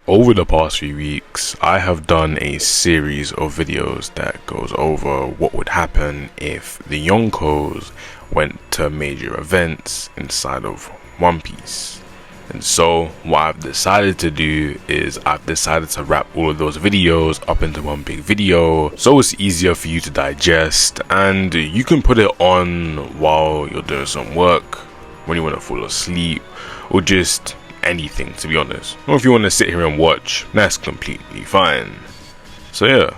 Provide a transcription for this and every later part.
Over the past few weeks, I have done a series of videos that goes over what would happen if the Yonkos went to major events inside of One Piece. And so what I've decided to do is I've decided to wrap all of those videos up into one big video so it's easier for you to digest, and you can put it on while you're doing some work, when you want to fall asleep, or just anything, to be honest. Or if you want to sit here and watch, that's completely fine. So yeah,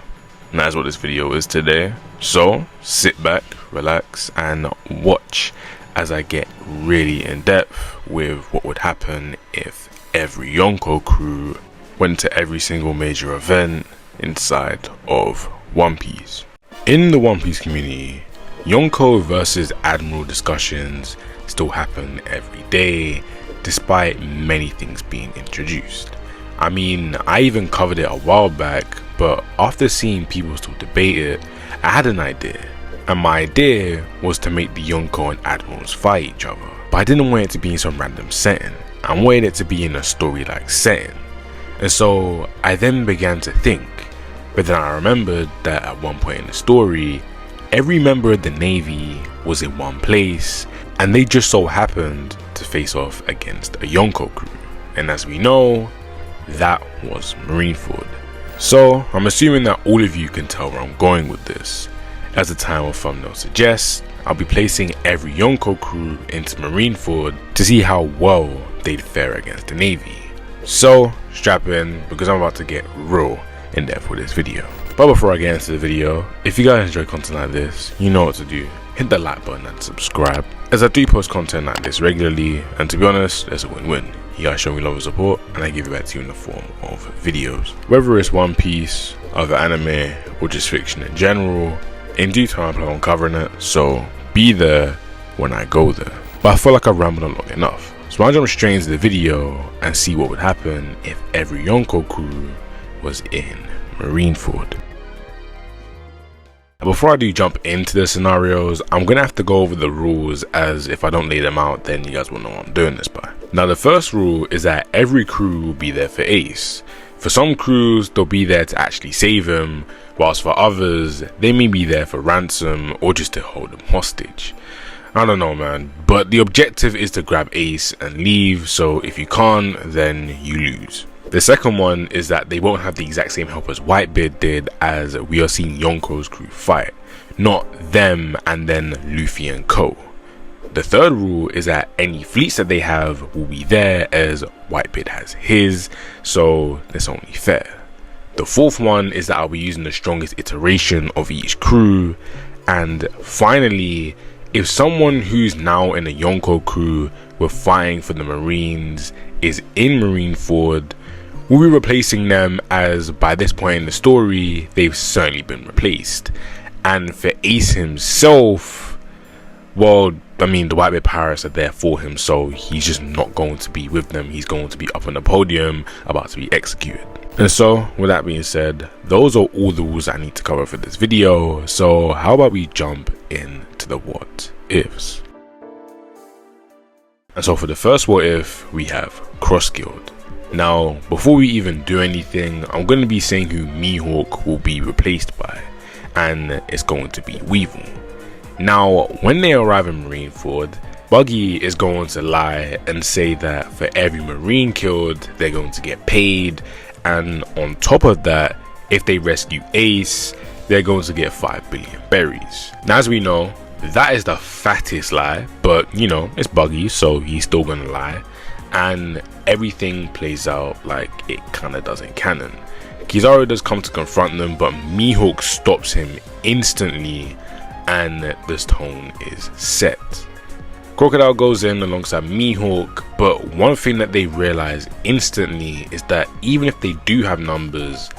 that's what this video is today. So sit back, relax, and watch as I get really in depth with what would happen if every Yonko crew went to every single major event inside of One Piece. In the One Piece community, Yonko versus Admiral discussions still happen every day, despite many things being introduced. I mean, I even covered it a while back, but after seeing people still debate it, I had an idea. And my idea was to make the Yonko and Admirals fight each other. But I didn't want it to be in some random setting. I wanted it to be in a story-like setting. And so I then began to think, but then I remembered that at one point in the story, every member of the Navy was in one place, and they just so happened to face off against a Yonko crew. And as we know, that was Marineford. So I'm assuming that all of you can tell where I'm going with this. As the title thumbnail suggests, I'll be placing every Yonko crew into Marineford to see how well they'd fare against the Navy. So strap in, because I'm about to get real in depth with this video. But before I get into the video, if you guys enjoy content like this, you know what to do. Hit the like button and subscribe, as I do post content like this regularly, and to be honest, it's a win-win. You guys show me love and support, and I give it back to you in the form of videos. Whether it's One Piece, other anime, or just fiction in general, in due time I plan on covering it, so be there when I go there. But I feel like I've rambled on long enough, so I'll jump straight into the video and see what would happen if every Yonko crew was in Marineford. Before I do jump into the scenarios, I'm gonna have to go over the rules, as if I don't lay them out then you guys will know what I'm doing this by. Now the first rule is that every crew will be there for Ace. For some crews, they'll be there to actually save him, whilst for others, they may be there for ransom or just to hold him hostage. I don't know, man, but the objective is to grab Ace and leave, so if you can't, then you lose. The second one is that they won't have the exact same help as Whitebeard did, as we are seeing Yonko's crew fight, not them and then Luffy and Co. The third rule is that any fleets that they have will be there, as Whitebeard has his, so it's only fair. The fourth one is that I'll be using the strongest iteration of each crew. And finally, if someone who's now in a Yonko crew with fighting for the Marines is in Marineford, we'll be replacing them, as by this point in the story, they've certainly been replaced. And for Ace himself, well, I mean, the Whitebeard pirates are there for him, so he's just not going to be with them. He's going to be up on the podium, about to be executed. And so, with that being said, those are all the rules I need to cover for this video. So how about we jump into the what ifs. And so for the first what if, we have Cross Guild. Now, before we even do anything, I'm going to be saying who Mihawk will be replaced by, and it's going to be Weevil. Now, when they arrive in Marineford, Buggy is going to lie and say that for every Marine killed, they're going to get paid, and on top of that, if they rescue Ace, they're going to get 5 billion berries. Now, as we know, that is the fattest lie, but you know, it's Buggy, so he's still gonna lie. And everything plays out like it kind of does in canon. Kizaru does come to confront them, but Mihawk stops him instantly, and the tone is set. Crocodile goes in alongside Mihawk, but one thing that they realize instantly is that even if they do have numbers,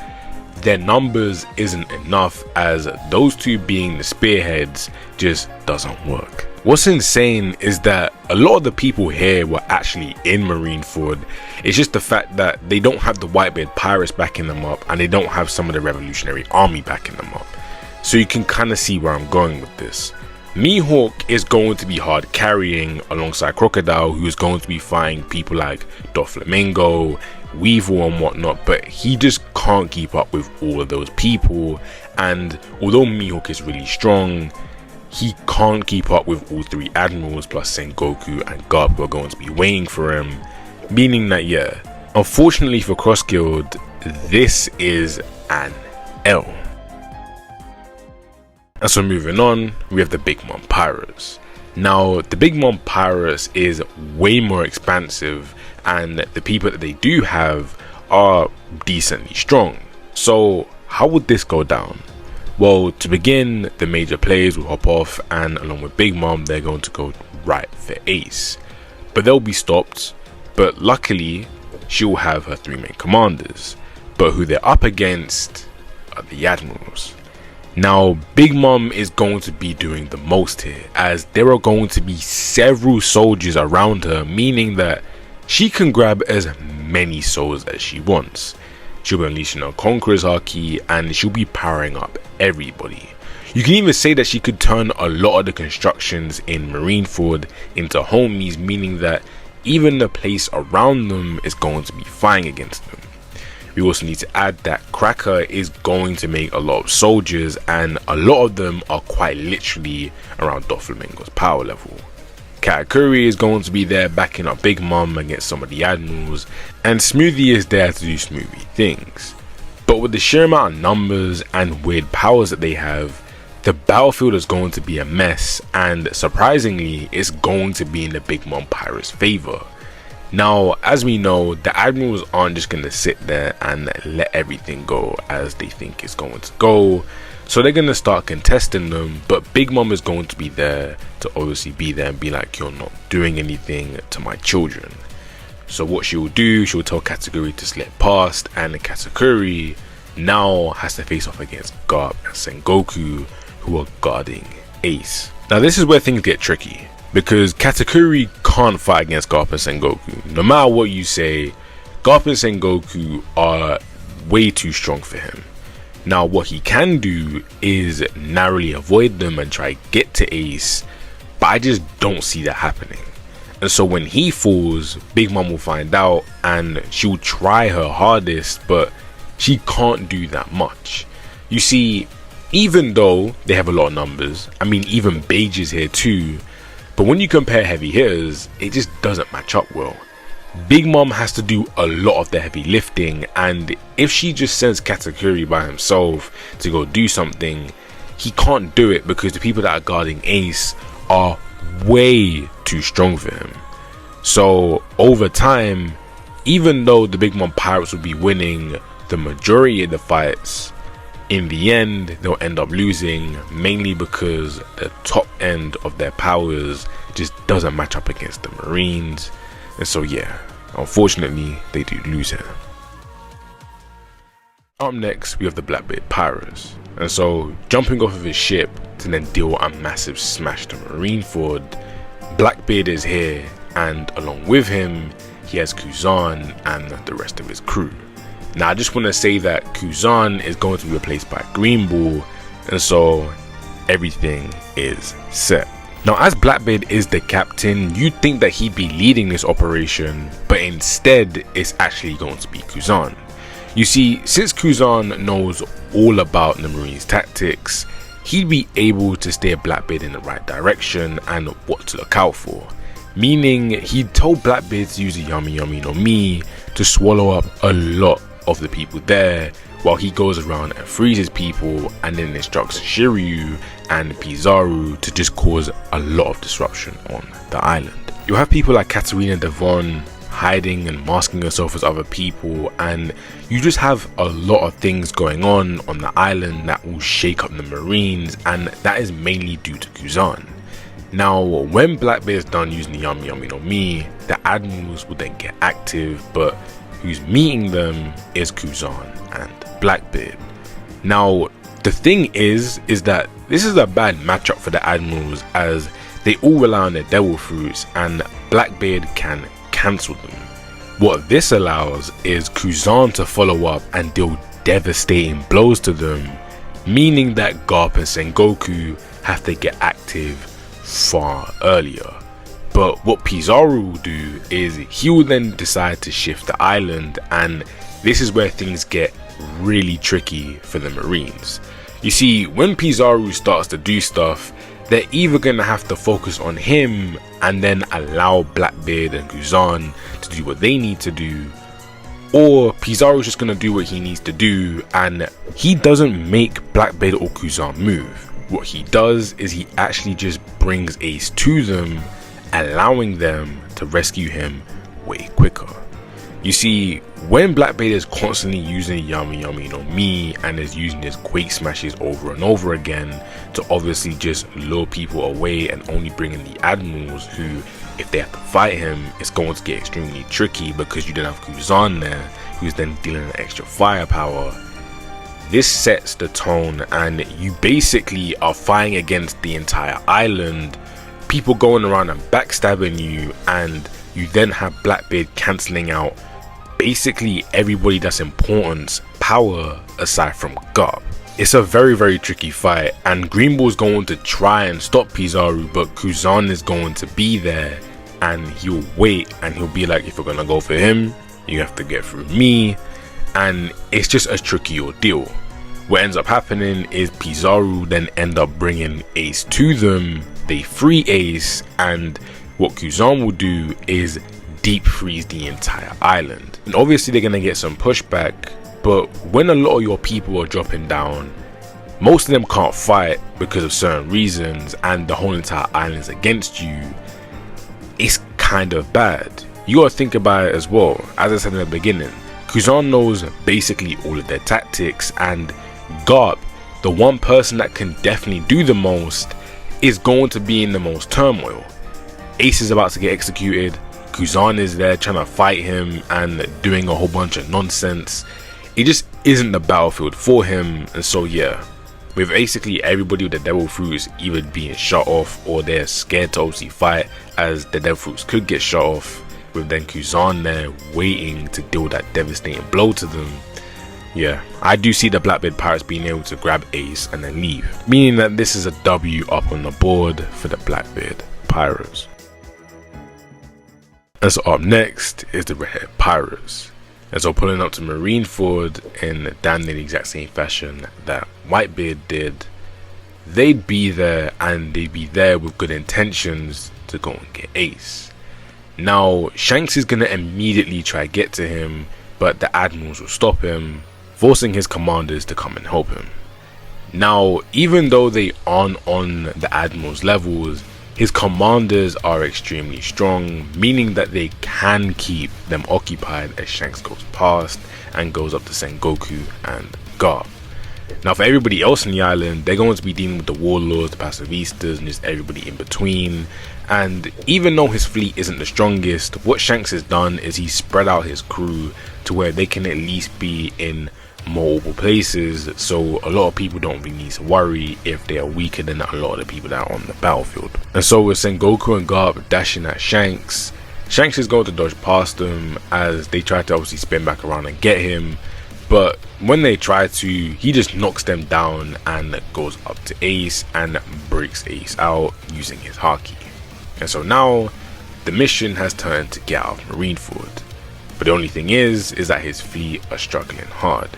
their numbers isn't enough, as those two being the spearheads just doesn't work. What's insane is that a lot of the people here were actually in Marineford. It's just the fact that they don't have the Whitebeard pirates backing them up, and they don't have some of the Revolutionary Army backing them up. So you can kind of see where I'm going with this. Mihawk is going to be hard carrying alongside Crocodile, who is going to be fighting people like Doflamingo, Weevil and whatnot, but he just can't keep up with all of those people. And although Mihawk is really strong, he can't keep up with all 3 admirals plus Sengoku and Garp, who are going to be waiting for him, meaning that, yeah, unfortunately for Cross Guild, this is an L. And so moving on, we have the Big Mom Pirates. Now, the Big Mom Pirates is way more expansive, and the people that they do have are decently strong. So how would this go down? Well, to begin, the major players will hop off, and along with Big Mom, they're going to go right for Ace. But they'll be stopped, but luckily, she'll have her 3 main commanders. But who they're up against are the Admirals. Now, Big Mom is going to be doing the most here, as there are going to be several soldiers around her, meaning that she can grab as many souls as she wants. She'll be unleashing her Conqueror's Haki, and she'll be powering up everybody. You can even say that she could turn a lot of the constructions in Marineford into homies, meaning that even the place around them is going to be fighting against them. We also need to add that Cracker is going to make a lot of soldiers, and a lot of them are quite literally around Doflamingo's power level. Katakuri is going to be there backing up Big Mom against some of the admirals, and Smoothie is there to do smoothie things. But with the sheer amount of numbers and weird powers that they have, the battlefield is going to be a mess, and surprisingly, it's going to be in the Big Mom Pirates' favor. Now, as we know, the admirals aren't just going to sit there and let everything go as they think it's going to go. So they're going to start contesting them, but Big Mom is going to be there to obviously be there and be like, you're not doing anything to my children. So what she will do, she'll tell Katakuri to slip past, and Katakuri now has to face off against Garp and Sengoku, who are guarding Ace. Now this is where things get tricky, because Katakuri can't fight against Garp and Sengoku. No matter what you say, Garp and Sengoku are way too strong for him. Now what he can do is narrowly avoid them and try to get to Ace, but I just don't see that happening. And so when he falls, Big Mom will find out, and she'll try her hardest, but she can't do that much. You see, even though they have a lot of numbers, I mean even Beige is here too, but when you compare heavy hitters, it just doesn't match up well. Big Mom has to do a lot of the heavy lifting, and if she just sends Katakuri by himself to go do something, he can't do it because the people that are guarding Ace are way too strong for him. So over time, even though the Big Mom Pirates will be winning the majority of the fights, in the end they'll end up losing, mainly because the top end of their powers just doesn't match up against the Marines. And so yeah, unfortunately they do lose here. Up next we have the Blackbeard Pirates, and so jumping off of his ship to then deal a massive smash to Marineford, Blackbeard is here, and along with him he has Kuzan and the rest of his crew. Now I just want to say that Kuzan is going to be replaced by Green Ball, and so everything is set. Now as Blackbeard is the captain, you'd think that he'd be leading this operation, but instead it's actually going to be Kuzan. You see, since Kuzan knows all about the Marines' tactics, he'd be able to steer Blackbeard in the right direction and what to look out for. Meaning, he'd told Blackbeard to use the Yami Yami no Mi to swallow up a lot of the people there, while he goes around and freezes people and then instructs Shiryu and Pizarro to just cause a lot of disruption on the island. You'll have people like Katarina Devon hiding and masking herself as other people, and you just have a lot of things going on the island that will shake up the Marines, and that is mainly due to Kuzan. Now when Blackbeard's done using the Yami Yami no Mi, the admirals will then get active, but who's meeting them is Kuzan and Blackbeard. Now the thing is that this is a bad matchup for the admirals, as they all rely on their devil fruits and Blackbeard can cancel them. What this allows is Kuzan to follow up and deal devastating blows to them, meaning that Garp and Sengoku have to get active far earlier. But what Pizarro will do is he will then decide to shift the island, and this is where things get really tricky for the Marines. You see, when Pizarro starts to do stuff, they're either going to have to focus on him and then allow Blackbeard and Kuzan to do what they need to do, or Pizarro's just going to do what he needs to do and he doesn't make Blackbeard or Kuzan move. What he does is he actually just brings Ace to them, allowing them to rescue him way quicker. You see, when Blackbeard is constantly using Yami Yami no Mi and is using his Quake Smashes over and over again to obviously just lure people away and only bring in the Admirals, who, if they have to fight him, it's going to get extremely tricky because you don't have Kuzan there, who's then dealing with extra firepower. This sets the tone, and you basically are fighting against the entire island, people going around and backstabbing you, and you then have Blackbeard cancelling out basically everybody that's important power aside from Garp. It's a very tricky fight, and Greenball's going to try and stop Pizarro, but Kuzan is going to be there and he'll wait and he'll be like, if you're gonna go for him, you have to get through me, and it's just a tricky ordeal. What ends up happening is Pizarro then end up bringing Ace to them, they free Ace, and what Kuzan will do is deep freeze the entire island. And obviously they're gonna get some pushback, but when a lot of your people are dropping down, most of them can't fight because of certain reasons and the whole entire island's against you. It's kind of bad. You gotta think about it as well. As I said in the beginning, Kuzan knows basically all of their tactics, and Garp, the one person that can definitely do the most, is going to be in the most turmoil. Ace is about to get executed, Kuzan is there trying to fight him and doing a whole bunch of nonsense. It just isn't the battlefield for him, and so yeah, with basically everybody with the devil fruits either being shut off or they're scared to obviously fight, as the devil fruits could get shut off, with then Kuzan there waiting to deal that devastating blow to them. Yeah, I do see the Blackbeard Pirates being able to grab Ace and then leave, meaning that this is a W up on the board for the Blackbeard Pirates. And so up next is the Redhead Pirates. And so pulling up to Marineford in damn near the exact same fashion that Whitebeard did, they'd be there, and they'd be there with good intentions to go and get Ace. Now Shanks is gonna immediately try to get to him, but the Admirals will stop him, forcing his commanders to come and help him. Now, even though they aren't on the Admiral's levels, his commanders are extremely strong, meaning that they can keep them occupied as Shanks goes past and goes up to Sengoku and Garp. Now for everybody else in the island, they're going to be dealing with the warlords, the pacificistas, and just everybody in between. And even though his fleet isn't the strongest, what Shanks has done is he's spread out his crew to where they can at least be in multiple places, so a lot of people don't really need to worry if they are weaker than a lot of the people that are on the battlefield. And so with Sengoku and Garp dashing at Shanks, Shanks is going to dodge past them as they try to obviously spin back around and get him, but when they try to, he just knocks them down and goes up to Ace and breaks Ace out using his haki. And so now the mission has turned to get out of Marineford, but the only thing is that his fleet are struggling hard,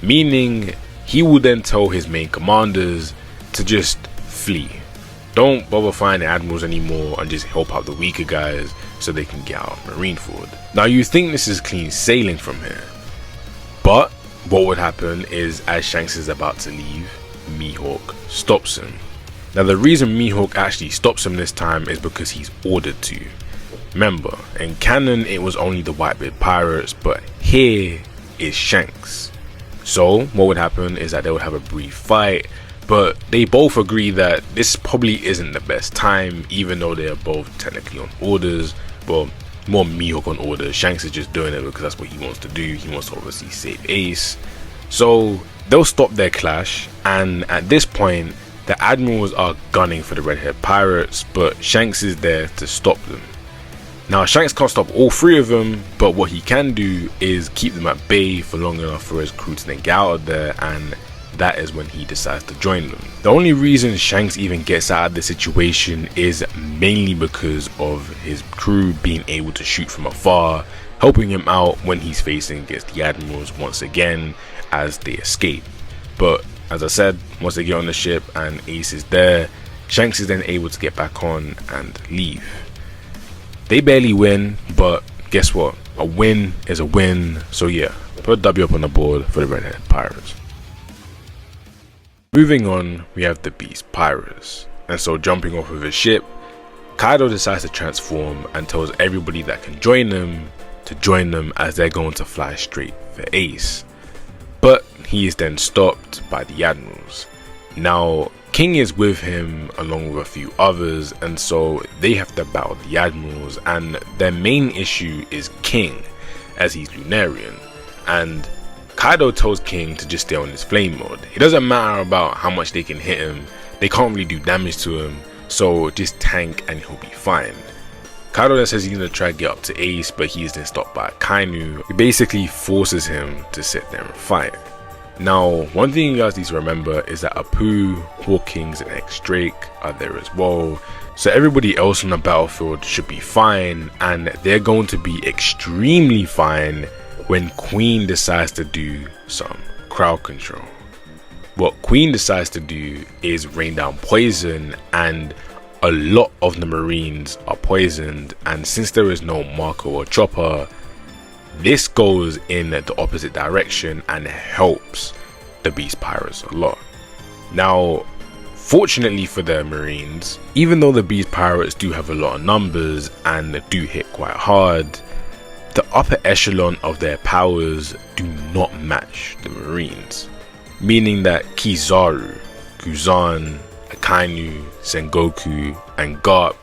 meaning he will then tell his main commanders to just flee. Don't bother finding admirals anymore and just help out the weaker guys so they can get out of Marineford. Now you think this is clean sailing from here, but what would happen is as Shanks is about to leave, Mihawk stops him. Now the reason Mihawk actually stops him this time is because he's ordered to. Remember, in canon it was only the Whitebeard Pirates, but here is Shanks. So what would happen is that they would have a brief fight, but they both agree that this probably isn't the best time, even though they are both technically on orders. Well, more Mihawk on orders. Shanks is just doing it because that's what he wants to do. He wants to obviously save Ace. So they'll stop their clash, and at this point the admirals are gunning for the Redhead Pirates, but Shanks is there to stop them. Now Shanks can't stop all three of them, but what he can do is keep them at bay for long enough for his crew to then get out of there and that is when he decides to join them. The only reason Shanks even gets out of the situation is mainly because of his crew being able to shoot from afar, helping him out when he's facing against the admirals once again as they escape. But as I said, once they get on the ship and Ace is there, Shanks is then able to get back on and leave. They barely win, but guess what? A win is a win. So yeah, put a W up on the board for the Redhead Pirates. Moving on, we have the Beast Pirates. And so jumping off of his ship, Kaido decides to transform and tells everybody that can join them to join them as they're going to fly straight for Ace. But he is then stopped by the admirals. Now, King is with him along with a few others, and so they have to battle the admirals, and their main issue is King, as he's Lunarian. And Kaido tells King to just stay on his flame mode. It doesn't matter about how much they can hit him, they can't really do damage to him, so just tank and he'll be fine. Kaido then says he's going to try to get up to Ace, but he's then stopped by Kainu, who basically forces him to sit there and fight. Now, one thing you guys need to remember is that Apu, Hawkins and X-Drake are there as well, so everybody else on the battlefield should be fine, and they're going to be extremely fine when Queen decides to do some crowd control. What Queen decides to do is rain down poison, and a lot of the Marines are poisoned, and since there is no Marco or Chopper, this goes in the opposite direction and helps the Beast Pirates a lot. Now, fortunately for the Marines, even though the Beast Pirates do have a lot of numbers and do hit quite hard, the upper echelon of their powers do not match the Marines. Meaning that Kizaru, Kuzan, Akainu, Sengoku and Garp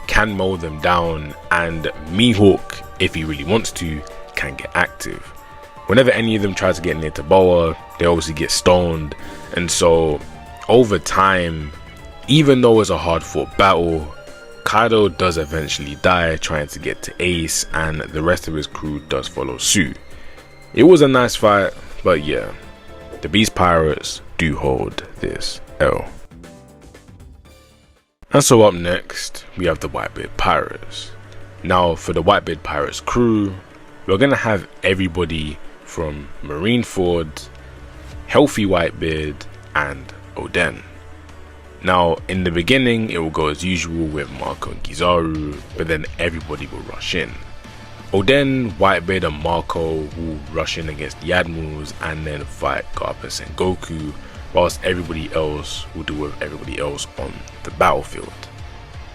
can mow them down, and Mihawk, if he really wants to, can get active. Whenever any of them try to get near to Boa, they obviously get stoned, and so over time, even though it's a hard fought battle, Kaido does eventually die trying to get to Ace, and the rest of his crew does follow suit. It was a nice fight, but yeah, the Beast Pirates do hold this L. And so up next, we have the Whitebeard Pirates. Now for the Whitebeard Pirates crew, we're gonna have everybody from Marineford, Healthy Whitebeard and Oden. Now in the beginning it will go as usual with Marco and Kizaru, but then everybody will rush in. Oden, Whitebeard and Marco will rush in against the admirals and then fight Garp and Sengoku, whilst everybody else will do with everybody else on the battlefield.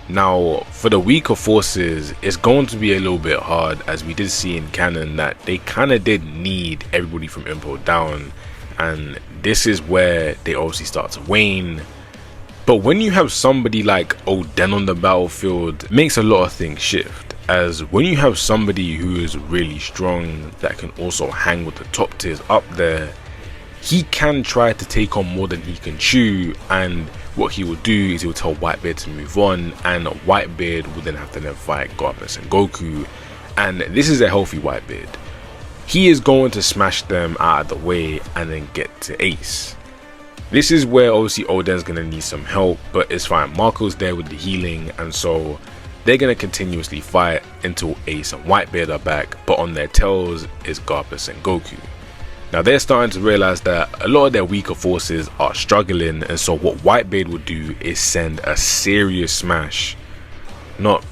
Now for the weaker forces, it's going to be a little bit hard, as we did see in canon that they kind of did need everybody from Impo down, and this is where they obviously start to wane. But when you have somebody like Oden on the battlefield, it makes a lot of things shift, as when you have somebody who is really strong that can also hang with the top tiers up there, he can try to take on more than he can chew, and what he will do is he will tell Whitebeard to move on, and Whitebeard will then have to then fight Garp and Sengoku, and this is a healthy Whitebeard. He is going to smash them out of the way and then get to Ace. This is where obviously Oden's going to need some help, but it's fine. Marco's there with the healing, and so they're going to continuously fight until Ace and Whitebeard are back, but on their tails is Garp and Sengoku. Now they're starting to realize that a lot of their weaker forces are struggling, and so what Whitebeard will do is send a serious smash, not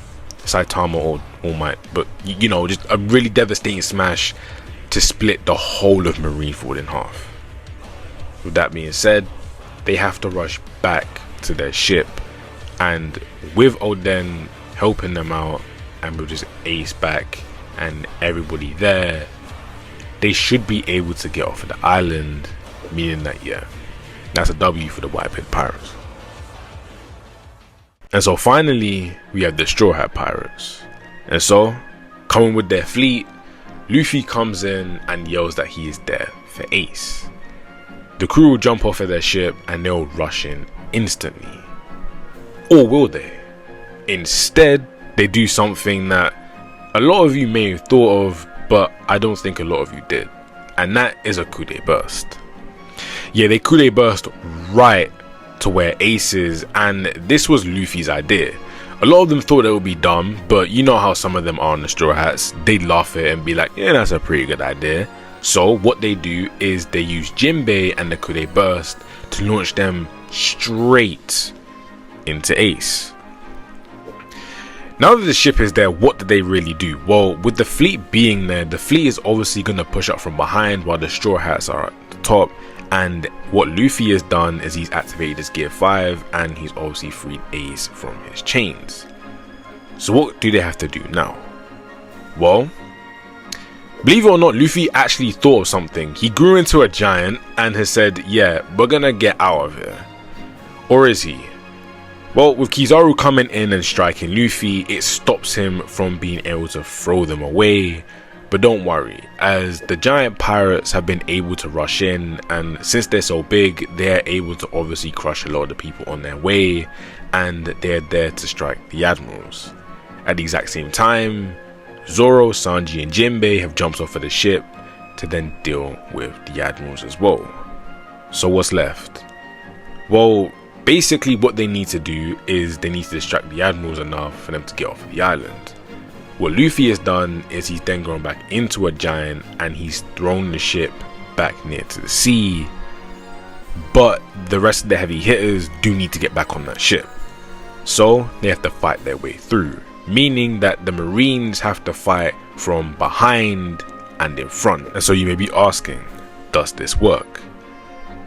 Saitama or All Might, but you know, just a really devastating smash to split the whole of Marineford in half. With that being said, they have to rush back to their ship, and with Oden helping them out and with just Ace back and everybody there, they should be able to get off of the island, meaning that yeah, that's a W for the Whitebeard Pirates. And so finally we have the Straw Hat Pirates, and so coming with their fleet, Luffy comes in and yells that he is there for Ace. The crew will jump off of their ship and they'll rush in instantly. Or will they? Instead, they do something that a lot of you may have thought of, but I don't think a lot of you did, and that is a coup de burst. Yeah, they Kure burst right to where Ace is, and this was Luffy's idea. A lot of them thought it would be dumb, but you know how some of them are on the Straw Hats. They'd laugh at it and be like, yeah, that's a pretty good idea. So what they do is they use Jinbei and the Kure burst to launch them straight into Ace. Now that the ship is there, what do they really do? Well, with the fleet being there, the fleet is obviously going to push up from behind while the Straw Hats are at the top. And what Luffy has done is he's activated his Gear 5 and he's obviously freed Ace from his chains. So what do they have to do now? Well, believe it or not, Luffy actually thought of something. He grew into a giant and has said, yeah, we're gonna get out of here. Or is he? Well, with Kizaru coming in and striking Luffy, it stops him from being able to throw them away. But don't worry, as the giant pirates have been able to rush in, and since they're so big, they're able to obviously crush a lot of the people on their way, and they're there to strike the admirals. At the exact same time, Zoro, Sanji and Jinbei have jumped off of the ship to then deal with the admirals as well. So what's left? Well, basically what they need to do is they need to distract the admirals enough for them to get off of the island. What Luffy has done is he's then gone back into a giant and he's thrown the ship back near to the sea, but the rest of the heavy hitters do need to get back on that ship, so they have to fight their way through, meaning that the Marines have to fight from behind and in front. And so you may be asking, does this work?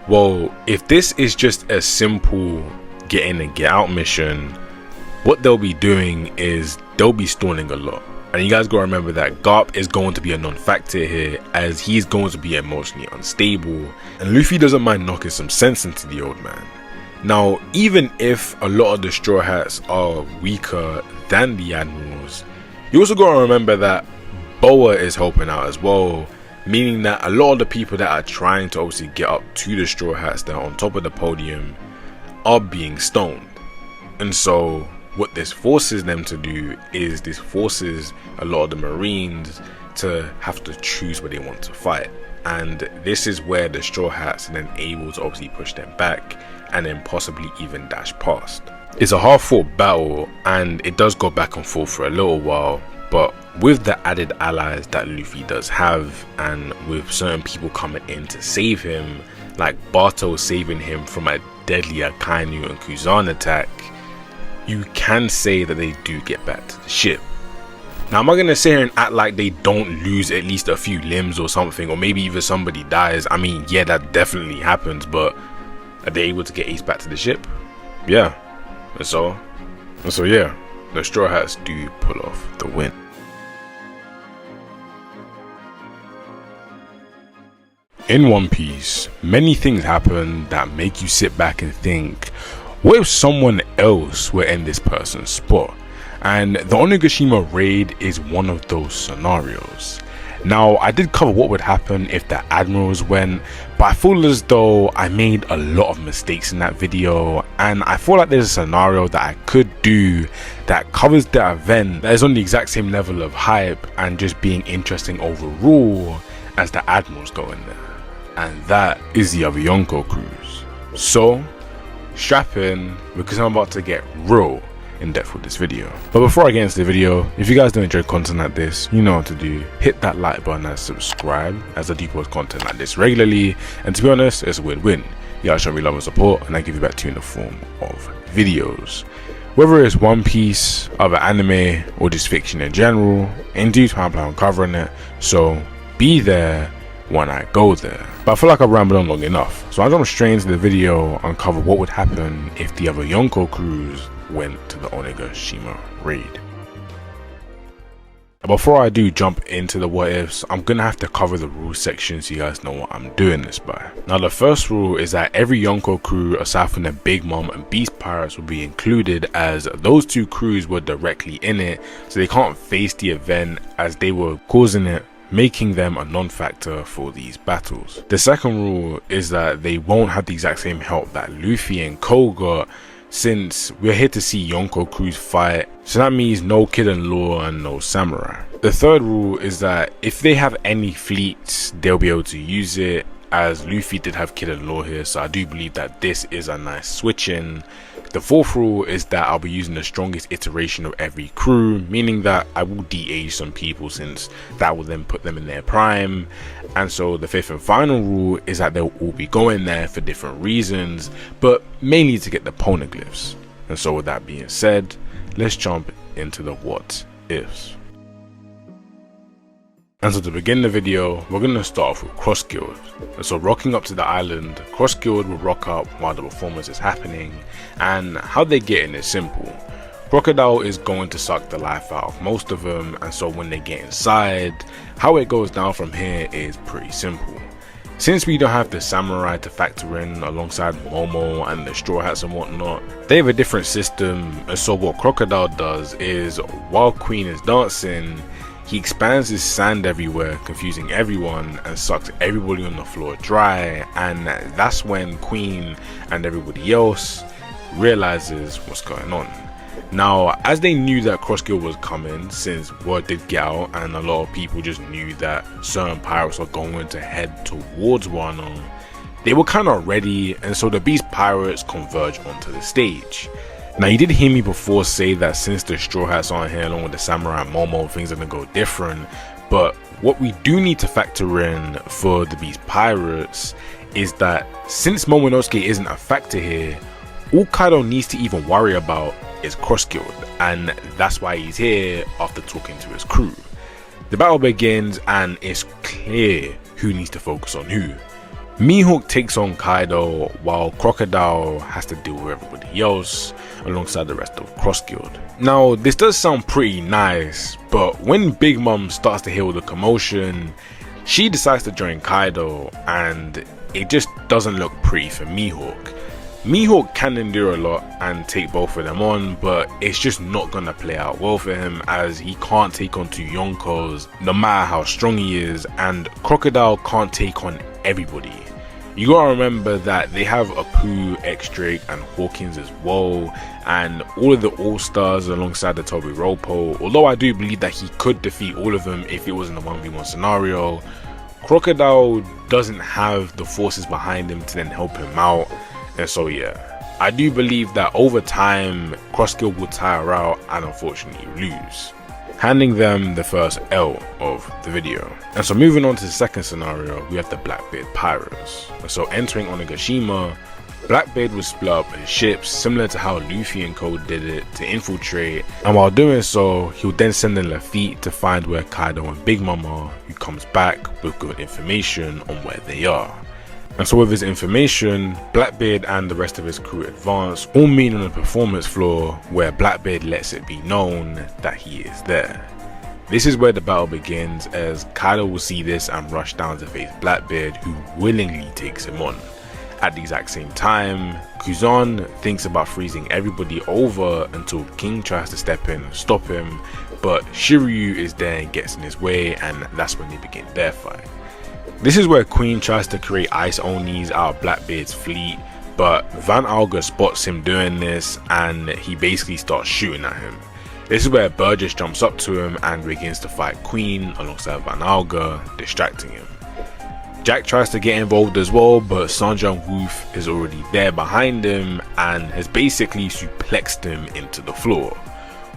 Well, if this is just a simple get in and get out mission, what they'll be doing is they'll be stalling a lot. And you guys gotta remember that Garp is going to be a non-factor here, as he's going to be emotionally unstable, and Luffy doesn't mind knocking some sense into the old man. Now, even if a lot of the Straw Hats are weaker than the admirals, you also gotta remember that Boa is helping out as well, meaning that a lot of the people that are trying to obviously get up to the Straw Hats that are on top of the podium are being stoned. And so what this forces them to do is this forces a lot of the Marines to have to choose where they want to fight, and this is where the Straw Hats are then able to obviously push them back and then possibly even dash past. It's a hard fought battle and it does go back and forth for a little while, but with the added allies that Luffy does have, and with certain people coming in to save him, like Bato saving him from a deadly Akainu and Kuzan attack, you can say that they do get back to the ship. Now, I'm not going to sit here and act like they don't lose at least a few limbs or something, or maybe even somebody dies. I mean, yeah, that definitely happens, but are they able to get Ace back to the ship? Yeah. And so yeah, the Straw Hats do pull off the win. In One Piece, many things happen that make you sit back and think, what if someone else were in this person's spot? And the Onigashima raid is one of those scenarios. Now, I did cover what would happen if the admirals went, but I feel as though I made a lot of mistakes in that video, and I feel like there's a scenario that I could do that covers the event that is on the exact same level of hype and just being interesting overall as the admirals go in there. And that is the other Yonko cruise. So strap in, because I'm about to get real in depth with this video. But before I get into the video, if you guys do enjoy content like this, you know what to do. Hit that like button and subscribe, as I do post content like this regularly, and to be honest, it's a win-win. You guys show me love and support, and I give you back to you in the form of videos. Whether it's One Piece, other anime, or just fiction in general, in due time I plan on covering it, so be there when I go there. But I feel like I've rambled on long enough, so I'll jump straight into the video and cover what would happen if the other Yonko cruise went to the Onigashima raid. Before I do jump into the what ifs, I'm gonna have to cover the rules section so you guys know what I'm doing this by. Now, the first rule is that every Yonko crew aside from the Big Mom and Beast Pirates will be included, as those two crews were directly in it, so they can't face the event as they were causing it, making them a non-factor for these battles. The second rule is that they won't have the exact same help that Luffy and Ko got, since we're here to see Yonko crews fight, so that means no Kid and Law and no Samurai. The third rule is that if they have any fleets, they'll be able to use it, as Luffy did have Kid and Law here, so I do believe that this is a nice switch in. The fourth rule is that I'll be using the strongest iteration of every crew, meaning that I will de-age some people since that will then put them in their prime. And so the fifth and final rule is that they'll all be going there for different reasons, but mainly to get the poneglyphs. And so with that being said, let's jump into the what ifs. And so to begin the video, we're going to start off with Cross Guild. And so rocking up to the island, Cross Guild will rock up while the performance is happening, and how they get in is simple. Crocodile is going to suck the life out of most of them, and so when they get inside, how it goes down from here is pretty simple. Since we don't have the samurai to factor in alongside Momo and the straw hats and whatnot, they have a different system, and so what Crocodile does is, while Queen is dancing, he expands his sand everywhere, confusing everyone, and sucks everybody on the floor dry, and that's when Queen and everybody else realizes what's going on. Now, as they knew that Cross Guild was coming, since word did get out and a lot of people just knew that certain pirates are going to head towards Wano, they were kind of ready, and so the Beast Pirates converge onto the stage. Now, you did hear me before say that since the Straw Hats aren't here along with the Samurai and Momo, things are going to go different, but what we do need to factor in for the Beast Pirates is that since Momonosuke isn't a factor here, all Kaido needs to even worry about is Cross Guild, and that's why he's here after talking to his crew. The battle begins and it's clear who needs to focus on who. Mihawk takes on Kaido while Crocodile has to deal with everybody else alongside the rest of Cross Guild. Now, this does sound pretty nice, but when Big Mom starts to hear the commotion, she decides to join Kaido, and it just doesn't look pretty for Mihawk. Mihawk can endure a lot and take both of them on, but it's just not gonna play out well for him as he can't take on two Yonkos no matter how strong he is, and Crocodile can't take on everybody. You gotta remember that they have Apu, X-Drake and Hawkins as well, and all of the All-Stars alongside the Toby Ropo. Although I do believe that he could defeat all of them if it was in a 1v1 scenario, Crocodile doesn't have the forces behind him to then help him out. And so yeah, I do believe that over time, Cross Guild will tire out and unfortunately lose, handing them the first L of the video. And so moving on to the second scenario, we have the Blackbeard Pirates. And so entering Onigashima, Blackbeard will split up his ships similar to how Luffy and Co did it to infiltrate, and while doing so, he'll then send in Lafitte to find where Kaido and Big Mom are, who comes back with good information on where they are. And so with his information, Blackbeard and the rest of his crew advance, all meeting on the performance floor where Blackbeard lets it be known that he is there. This is where the battle begins, as Kaido will see this and rush down to face Blackbeard, who willingly takes him on. At the exact same time, Kuzan thinks about freezing everybody over until King tries to step in and stop him, but Shiryu is there and gets in his way, and that's when they begin their fight. This is where Queen tries to create ice Onis out of Blackbeard's fleet, but Van Alga spots him doing this and he basically starts shooting at him. This is where Burgess jumps up to him and begins to fight Queen alongside Van Alga, distracting him. Jack tries to get involved as well, but Sanjang Woof is already there behind him and has basically suplexed him into the floor.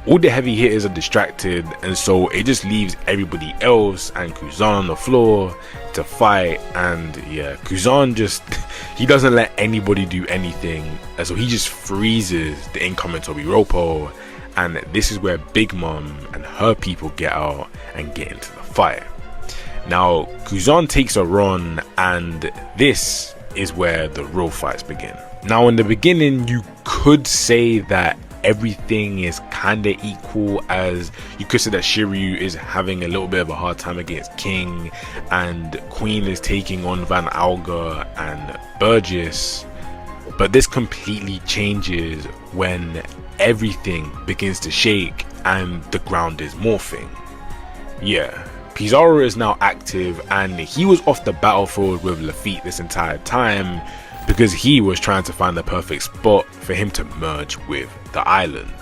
All the heavy hitters are distracted, and so it just leaves everybody else and Kuzan on the floor to fight. And yeah, Kuzan just he doesn't let anybody do anything, and so he just freezes the incoming Toby Ropo, and this is where Big Mom and her people get out and get into the fight. Now Kuzan takes a run, and this is where the real fights begin. Now in the beginning, you could say that everything is kinda equal, as you could say that Shiryu is having a little bit of a hard time against King, and Queen is taking on Van Alga and Burgess, but this completely changes when everything begins to shake and the ground is morphing. Yeah, Pizarro is now active, and he was off the battlefield with Lafitte this entire time because he was trying to find the perfect spot for him to merge with the island.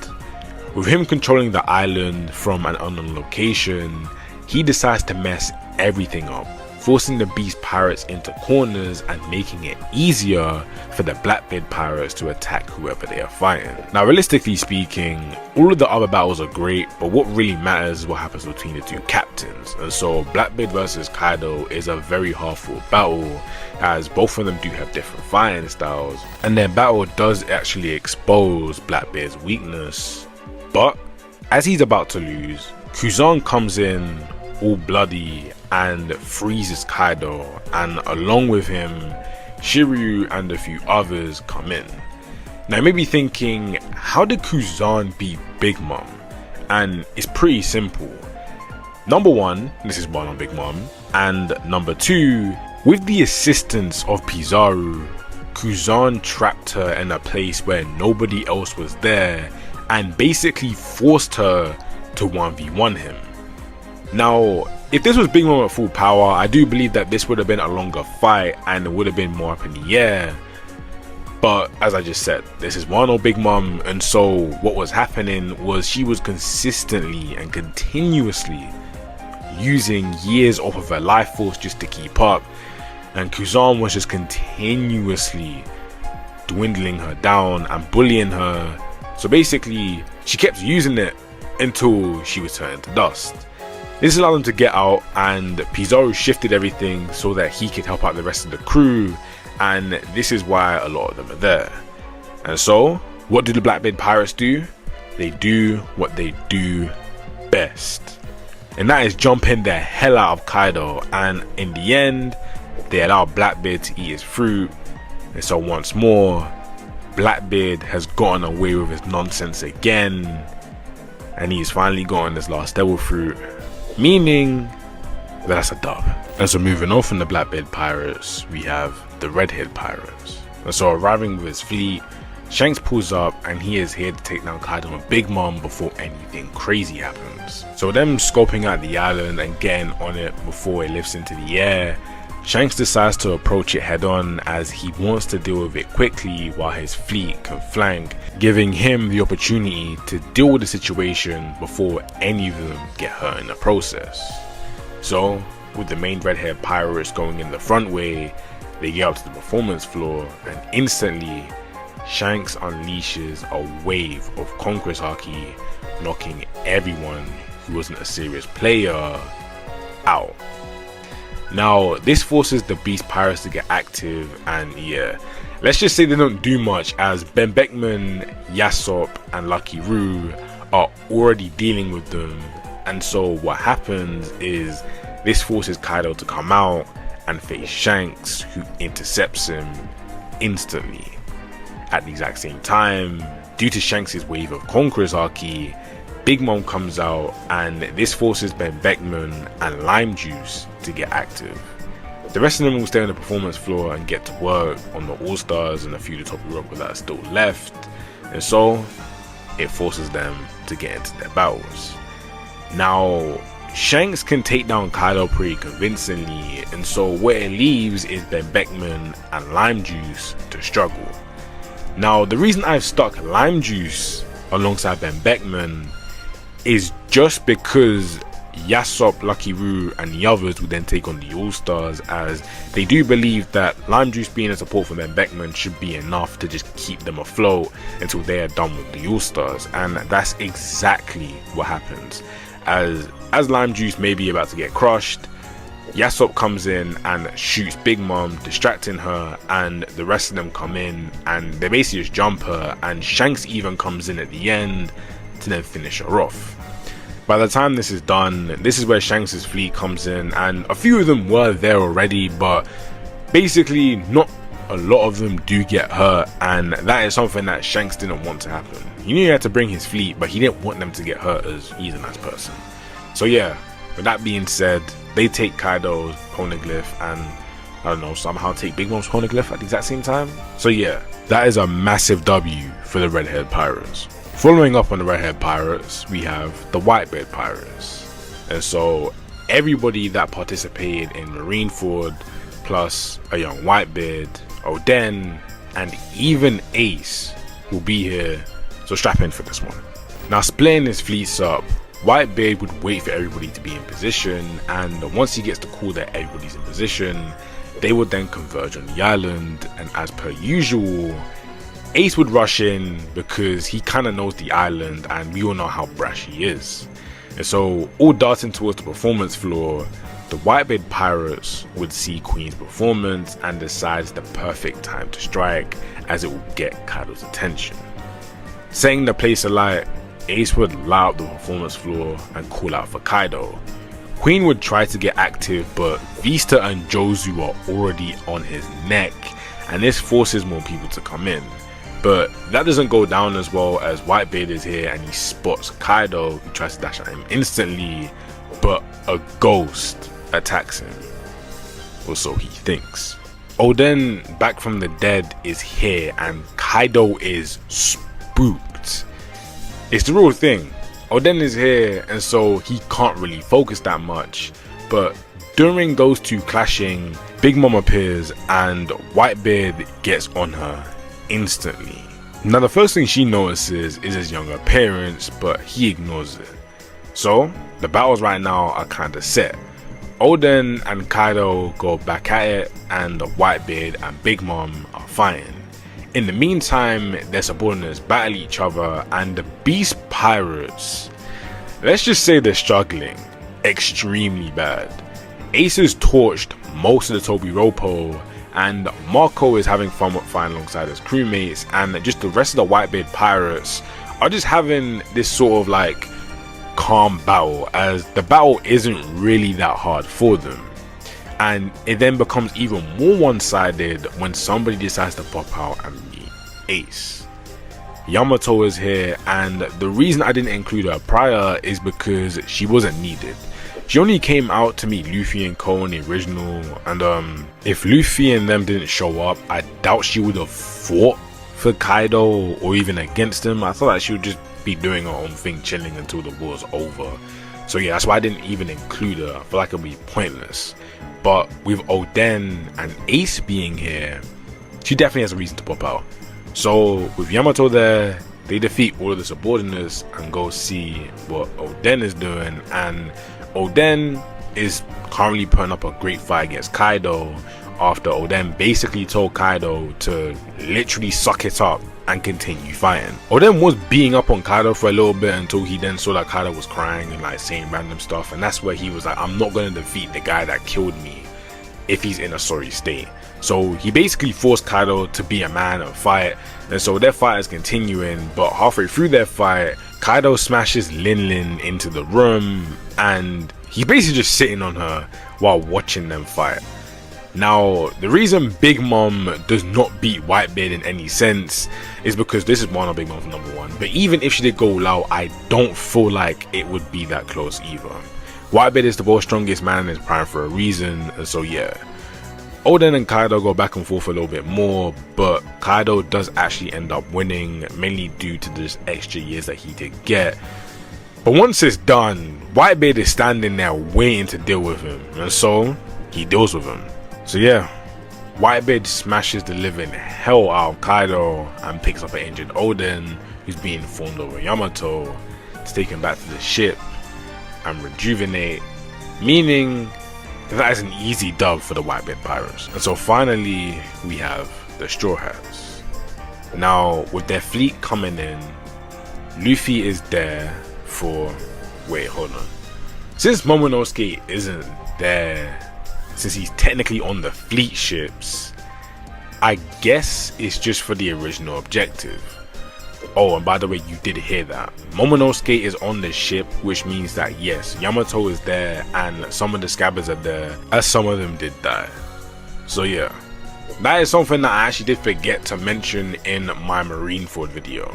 With him controlling the island from an unknown location, he decides to mess everything up forcing the beast pirates into corners and making it easier for the Blackbeard pirates to attack whoever they are fighting. Now realistically speaking, all of the other battles are great, but what really matters is what happens between the two captains. And so Blackbeard versus Kaido is a very hard fought battle, as both of them do have different fighting styles, and their battle does actually expose Blackbeard's weakness. But as he's about to lose, Kuzan comes in all bloody and freezes Kaido, and along with him Shiryu and a few others come in. Now you may be thinking, how did Kuzan beat Big Mom? And it's pretty simple. Number one, this is one on Big Mom, and number two, with the assistance of Pizarro, Kuzan trapped her in a place where nobody else was there and basically forced her to 1v1 him. Now, if this was Big Mom at full power, I do believe that this would have been a longer fight and it would have been more up in the air. But as I just said, this is Wano Big Mom, and so what was happening was she was consistently and continuously using years off of her life force just to keep up, and Kuzan was just continuously dwindling her down and bullying her. So basically, she kept using it until she was turned to dust. This allowed them to get out, and Pizarro shifted everything so that he could help out the rest of the crew, and this is why a lot of them are there. And so, what do the Blackbeard pirates do? They do what they do best, and that is jumping the hell out of Kaido, and in the end, they allow Blackbeard to eat his fruit. And so once more, Blackbeard has gotten away with his nonsense again, and he's finally gotten his last devil fruit, meaning that's a dub. And so moving on from the Blackbeard pirates, we have the Redhead pirates. And so arriving with his fleet, Shanks pulls up and he is here to take down Kaido and Big Mom before anything crazy happens. So them scoping out the island and getting on it before it lifts into the air, Shanks decides to approach it head on as he wants to deal with it quickly while his fleet can flank, giving him the opportunity to deal with the situation before any of them get hurt in the process. So with the main Redhead pirates going in the front way, they get up to the performance floor, and instantly Shanks unleashes a wave of Conqueror's Haki, knocking everyone who wasn't a serious player out. Now this forces the beast pirates to get active, and yeah, let's just say they don't do much as Ben Beckman, Yasop and Lucky Roo are already dealing with them. And so what happens is this forces Kaido to come out and face Shanks, who intercepts him instantly. At the exact same time, due to Shanks' wave of Conqueror's Haki, Big Mom comes out, and this forces Ben Beckman and Lime Juice to get active. The rest of them will stay on the performance floor and get to work on the All-Stars and a few of the top Europa that are still left, and so it forces them to get into their battles. Now Shanks can take down Kaido pretty convincingly, and so what it leaves is Ben Beckman and Lime Juice to struggle. Now the reason I've stuck Lime Juice alongside Ben Beckman is just because Yasop, Lucky Roo and the others will then take on the All-Stars, as they do believe that Lime Juice being a support for Ben Beckman should be enough to just keep them afloat until they are done with the All-Stars, and that's exactly what happens. As Lime Juice may be about to get crushed, Yasop comes in and shoots Big Mom, distracting her, and the rest of them come in and they basically just jump her, and Shanks even comes in at the end to then finish her off. By the time this is done, this is where Shanks' fleet comes in, and a few of them were there already, but basically not a lot of them do get hurt, and that is something that Shanks didn't want to happen. He knew he had to bring his fleet, but he didn't want them to get hurt as he's a nice person. So yeah, with that being said, they take Kaido's poneglyph and, I don't know, somehow take Big Mom's poneglyph at the exact same time. So yeah, that is a massive W for the Redhead Pirates. Following up on the Redhead Pirates, we have the Whitebeard Pirates. And so everybody that participated in Marineford, plus a young Whitebeard, Oden, and even Ace will be here, so strap in for this one. Now splitting his fleets up, Whitebeard would wait for everybody to be in position, and once he gets the call that everybody's in position, they would then converge on the island. And as per usual, Ace would rush in because he kind of knows the island, and we all know how brash he is. And so, all darting towards the performance floor, the Whitebeard pirates would see Queen's performance and decides the perfect time to strike, as it will get Kaido's attention. Setting the place alight, Ace would light up the performance floor and call out for Kaido. Queen would try to get active, but Vista and Jozu are already on his neck, and this forces more people to come in. But that doesn't go down as well, as Whitebeard is here and he spots Kaido, who tries to dash at him instantly, but a ghost attacks him, or so he thinks. Oden, back from the dead, is here, and Kaido is spooked. It's the real thing. Oden is here, and so he can't really focus that much, but during those two clashing, Big Mom appears and Whitebeard gets on her instantly. Now the first thing she notices is his younger appearance, but he ignores it. So the battles right now are kinda set. Oden and Kaido go back at it, and Whitebeard and Big Mom are fighting. In the meantime, their subordinates battle each other, and the Beast Pirates, let's just say they're struggling extremely bad. Ace has torched most of the Toby Ropo, and Marco is having fun with fighting alongside his crewmates, and just the rest of the Whitebeard pirates are just having this sort of like calm battle, as the battle isn't really that hard for them. And it then becomes even more one-sided when somebody decides to pop out and meet Ace. Yamato is here, and the reason I didn't include her prior is because she wasn't needed. She only came out to meet Luffy and Ko in the original, and if Luffy and them didn't show up, I doubt she would have fought for Kaido or even against him. I thought that she would just be doing her own thing, chilling until the war's over. So yeah, that's why I didn't even include her. I feel like it'd be pointless. But with Oden and Ace being here, she definitely has a reason to pop out. So with Yamato there, they defeat all of the subordinates and go see what Oden is doing, and Oden is currently putting up a great fight against Kaido after Oden basically told Kaido to literally suck it up and continue fighting. Oden was beating up on Kaido for a little bit until he then saw that Kaido was crying and like saying random stuff, and that's where he was like, I'm not going to defeat the guy that killed me if he's in a sorry state. So he basically forced Kaido to be a man and fight, and so their fight is continuing, but halfway through their fight, Kaido smashes Lin Lin into the room, and he's basically just sitting on her while watching them fight. Now, the reason Big Mom does not beat Whitebeard in any sense is because this is one of Big Mom's number one, but even if she did go low, I don't feel like it would be that close either. Whitebeard is the world's strongest man in his prime for a reason, and so yeah. Oden and Kaido go back and forth a little bit more, but Kaido does actually end up winning, mainly due to this extra years that he did get. But once it's done, Whitebeard is standing there waiting to deal with him, and so he deals with him. So yeah, Whitebeard smashes the living hell out of Kaido and picks up an injured Oden, who's being informed over Yamato, to take him back to the ship and rejuvenate, meaning that is an easy dub for the Whitebeard pirates. And so finally we have the Straw Hats. Now with their fleet coming in, Luffy is there for, wait, hold on, since Momonosuke isn't there, since he's technically on the fleet ships, I guess it's just for the original objective. Oh, and by the way, you did hear that. Momonosuke is on the ship, which means that yes, Yamato is there and some of the scabbards are there, as some of them did die. So yeah, that is something that I actually did forget to mention in my Marineford video.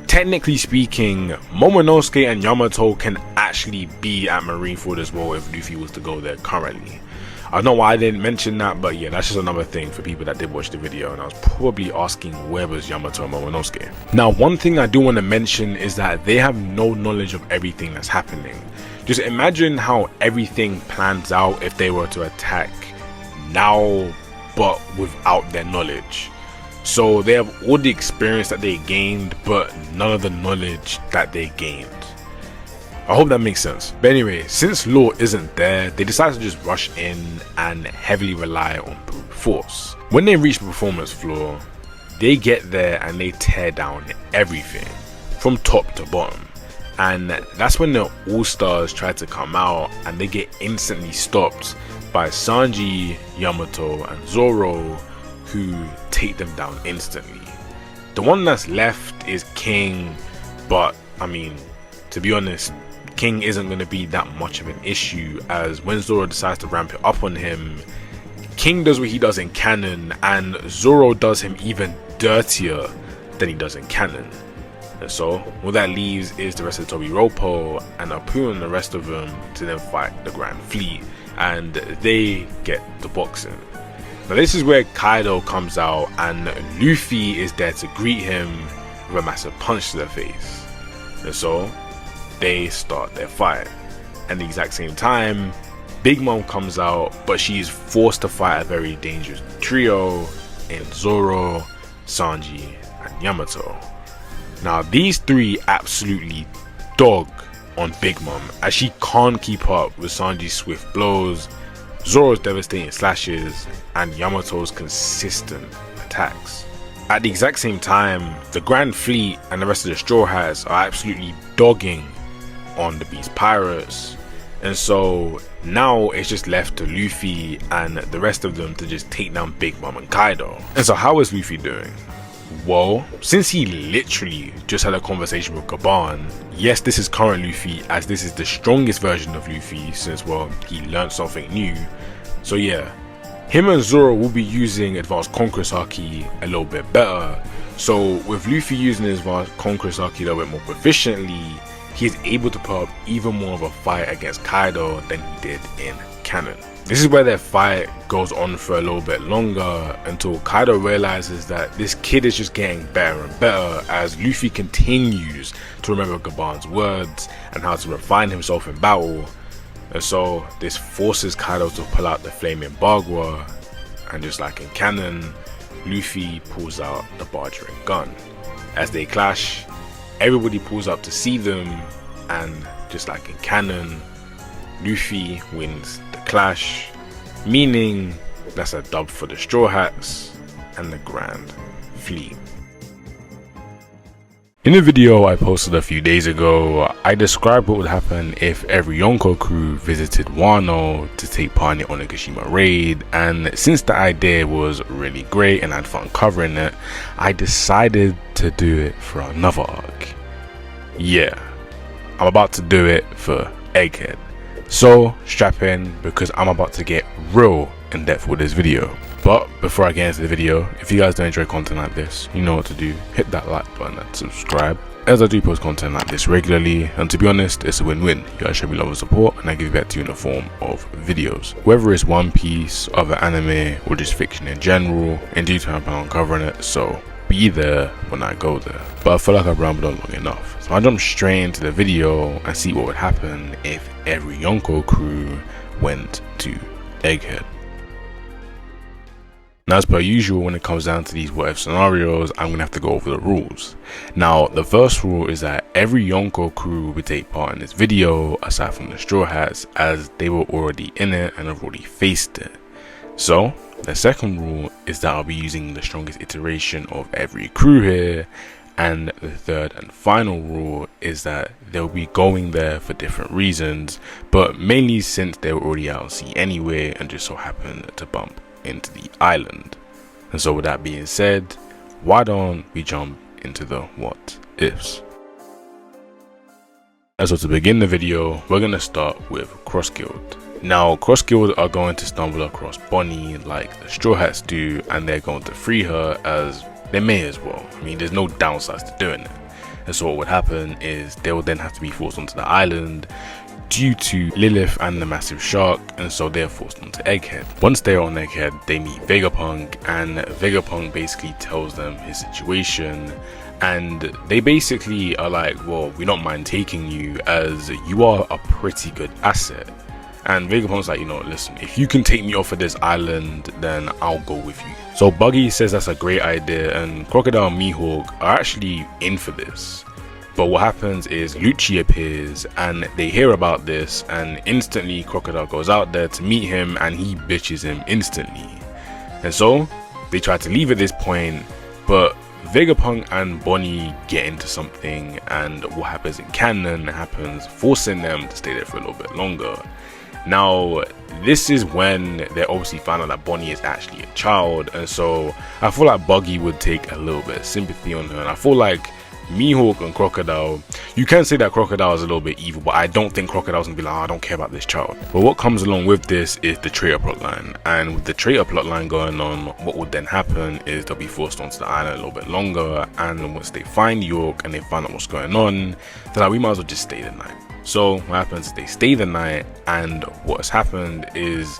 Technically speaking, Momonosuke and Yamato can actually be at Marineford as well if Luffy was to go there currently. I don't know why I didn't mention that, but yeah, that's just another thing for people that did watch the video, and I was probably asking where was Yamato and Momonosuke. Now, one thing I do want to mention is that they have no knowledge of everything that's happening. Just imagine how everything plans out if they were to attack now, but without their knowledge. So they have all the experience that they gained, but none of the knowledge that they gained. I hope that makes sense. But anyway, since Law isn't there, they decide to just rush in and heavily rely on brute force. When they reach the performance floor, they get there and they tear down everything from top to bottom. And that's when the All-Stars try to come out and they get instantly stopped by Sanji, Yamato and Zoro, who take them down instantly. The one that's left is King, but I mean, to be honest, King isn't going to be that much of an issue, as when Zoro decides to ramp it up on him, King does what he does in canon and Zoro does him even dirtier than he does in canon. And so what that leaves is the rest of Tobiropo and Apu and the rest of them to then fight the Grand Fleet, and they get the boxing. Now this is where Kaido comes out and Luffy is there to greet him with a massive punch to the face. And so they start their fight. At the exact same time, Big Mom comes out, but she's forced to fight a very dangerous trio in Zoro, Sanji and Yamato. Now these three absolutely dog on Big Mom, as she can't keep up with Sanji's swift blows, Zoro's devastating slashes and Yamato's consistent attacks. At the exact same time, the Grand Fleet and the rest of the Straw Hats are absolutely dogging on the Beast Pirates, and so now it's just left to Luffy and the rest of them to just take down Big Mom and Kaido. And so how is Luffy doing? Well, since he literally just had a conversation with Gaban, yes, this is current Luffy, as this is the strongest version of Luffy since, well, he learned something new. So yeah, him and Zoro will be using Advanced Conqueror's Haki a little bit better. So with Luffy using his Advanced Conqueror's Haki a little bit more proficiently, he is able to put up even more of a fight against Kaido than he did in canon. This is where their fight goes on for a little bit longer until Kaido realizes that this kid is just getting better and better as Luffy continues to remember Gaban's words and how to refine himself in battle. And so this forces Kaido to pull out the Flaming Bagua, and just like in canon, Luffy pulls out the Bargering gun. As they clash, everybody pulls up to see them, and just like in canon, Luffy wins the clash, meaning that's a dub for the Straw Hats and the Grand Fleet. In a video I posted a few days ago, I described what would happen if every Yonko crew visited Wano to take part in the Onigashima raid, and since the idea was really great and I had fun covering it, I decided to do it for another arc. Yeah, I'm about to do it for Egghead. So strap in, because I'm about to get real in depth with this video. But before I get into the video, if you guys don't enjoy content like this, you know what to do. Hit that like button and subscribe, as I do post content like this regularly, and to be honest, it's a win-win. You guys show me love and support, and I give it back to you in the form of videos. Whether it's One Piece, other anime, or just fiction in general, in due time I plan on covering it, so be there when I go there. But I feel like I've rambled on long enough, so I jump straight into the video and see what would happen if every Yonko crew went to Egghead. Now, as per usual, when it comes down to these what if scenarios, I'm gonna have to go over the rules. Now, the first rule is that every Yonko crew will take part in this video aside from the Straw Hats, as they were already in it and have already faced it. So the second rule is that I'll be using the strongest iteration of every crew here, and the third and final rule is that they'll be going there for different reasons, but mainly since they were already out at sea anyway and just so happened to bump into the island. And so with that being said, why don't we jump into the what ifs. And so to begin the video, we're going to start with Cross Guild. Now, Cross Guild are going to stumble across Bonnie like the Straw Hats do, and they're going to free her, as they may as well. I mean, there's no downsides to doing it. And so what would happen is they will then have to be forced onto the island due to Lilith and the massive shark, and so they're forced onto Egghead. Once they're on Egghead, they meet Vegapunk, and Vegapunk basically tells them his situation, and they basically are like, well, we don't mind taking you as you are a pretty good asset. And Vegapunk's like, you know, listen, if you can take me off of this island, then I'll go with you. So Buggy says that's a great idea, and Crocodile and Mihawk are actually in for this. But what happens is Lucci appears and they hear about this, and instantly Crocodile goes out there to meet him and he bitches him instantly. And so they try to leave at this point, but Vegapunk and Bonnie get into something, and what happens in canon happens, forcing them to stay there for a little bit longer. Now this is when they obviously find out that Bonnie is actually a child, and so I feel like Buggy would take a little bit of sympathy on her, and I feel like Mihawk and Crocodile, you can say that Crocodile is a little bit evil, but I don't think Crocodile's gonna be like, oh, I don't care about this child. But what comes along with this is the traitor plotline, and with the traitor plotline going on, what would then happen is they'll be forced onto the island a little bit longer, and once they find York and they find out what's going on, they're like, we might as well just stay the night. So what happens is they stay the night, and what has happened is,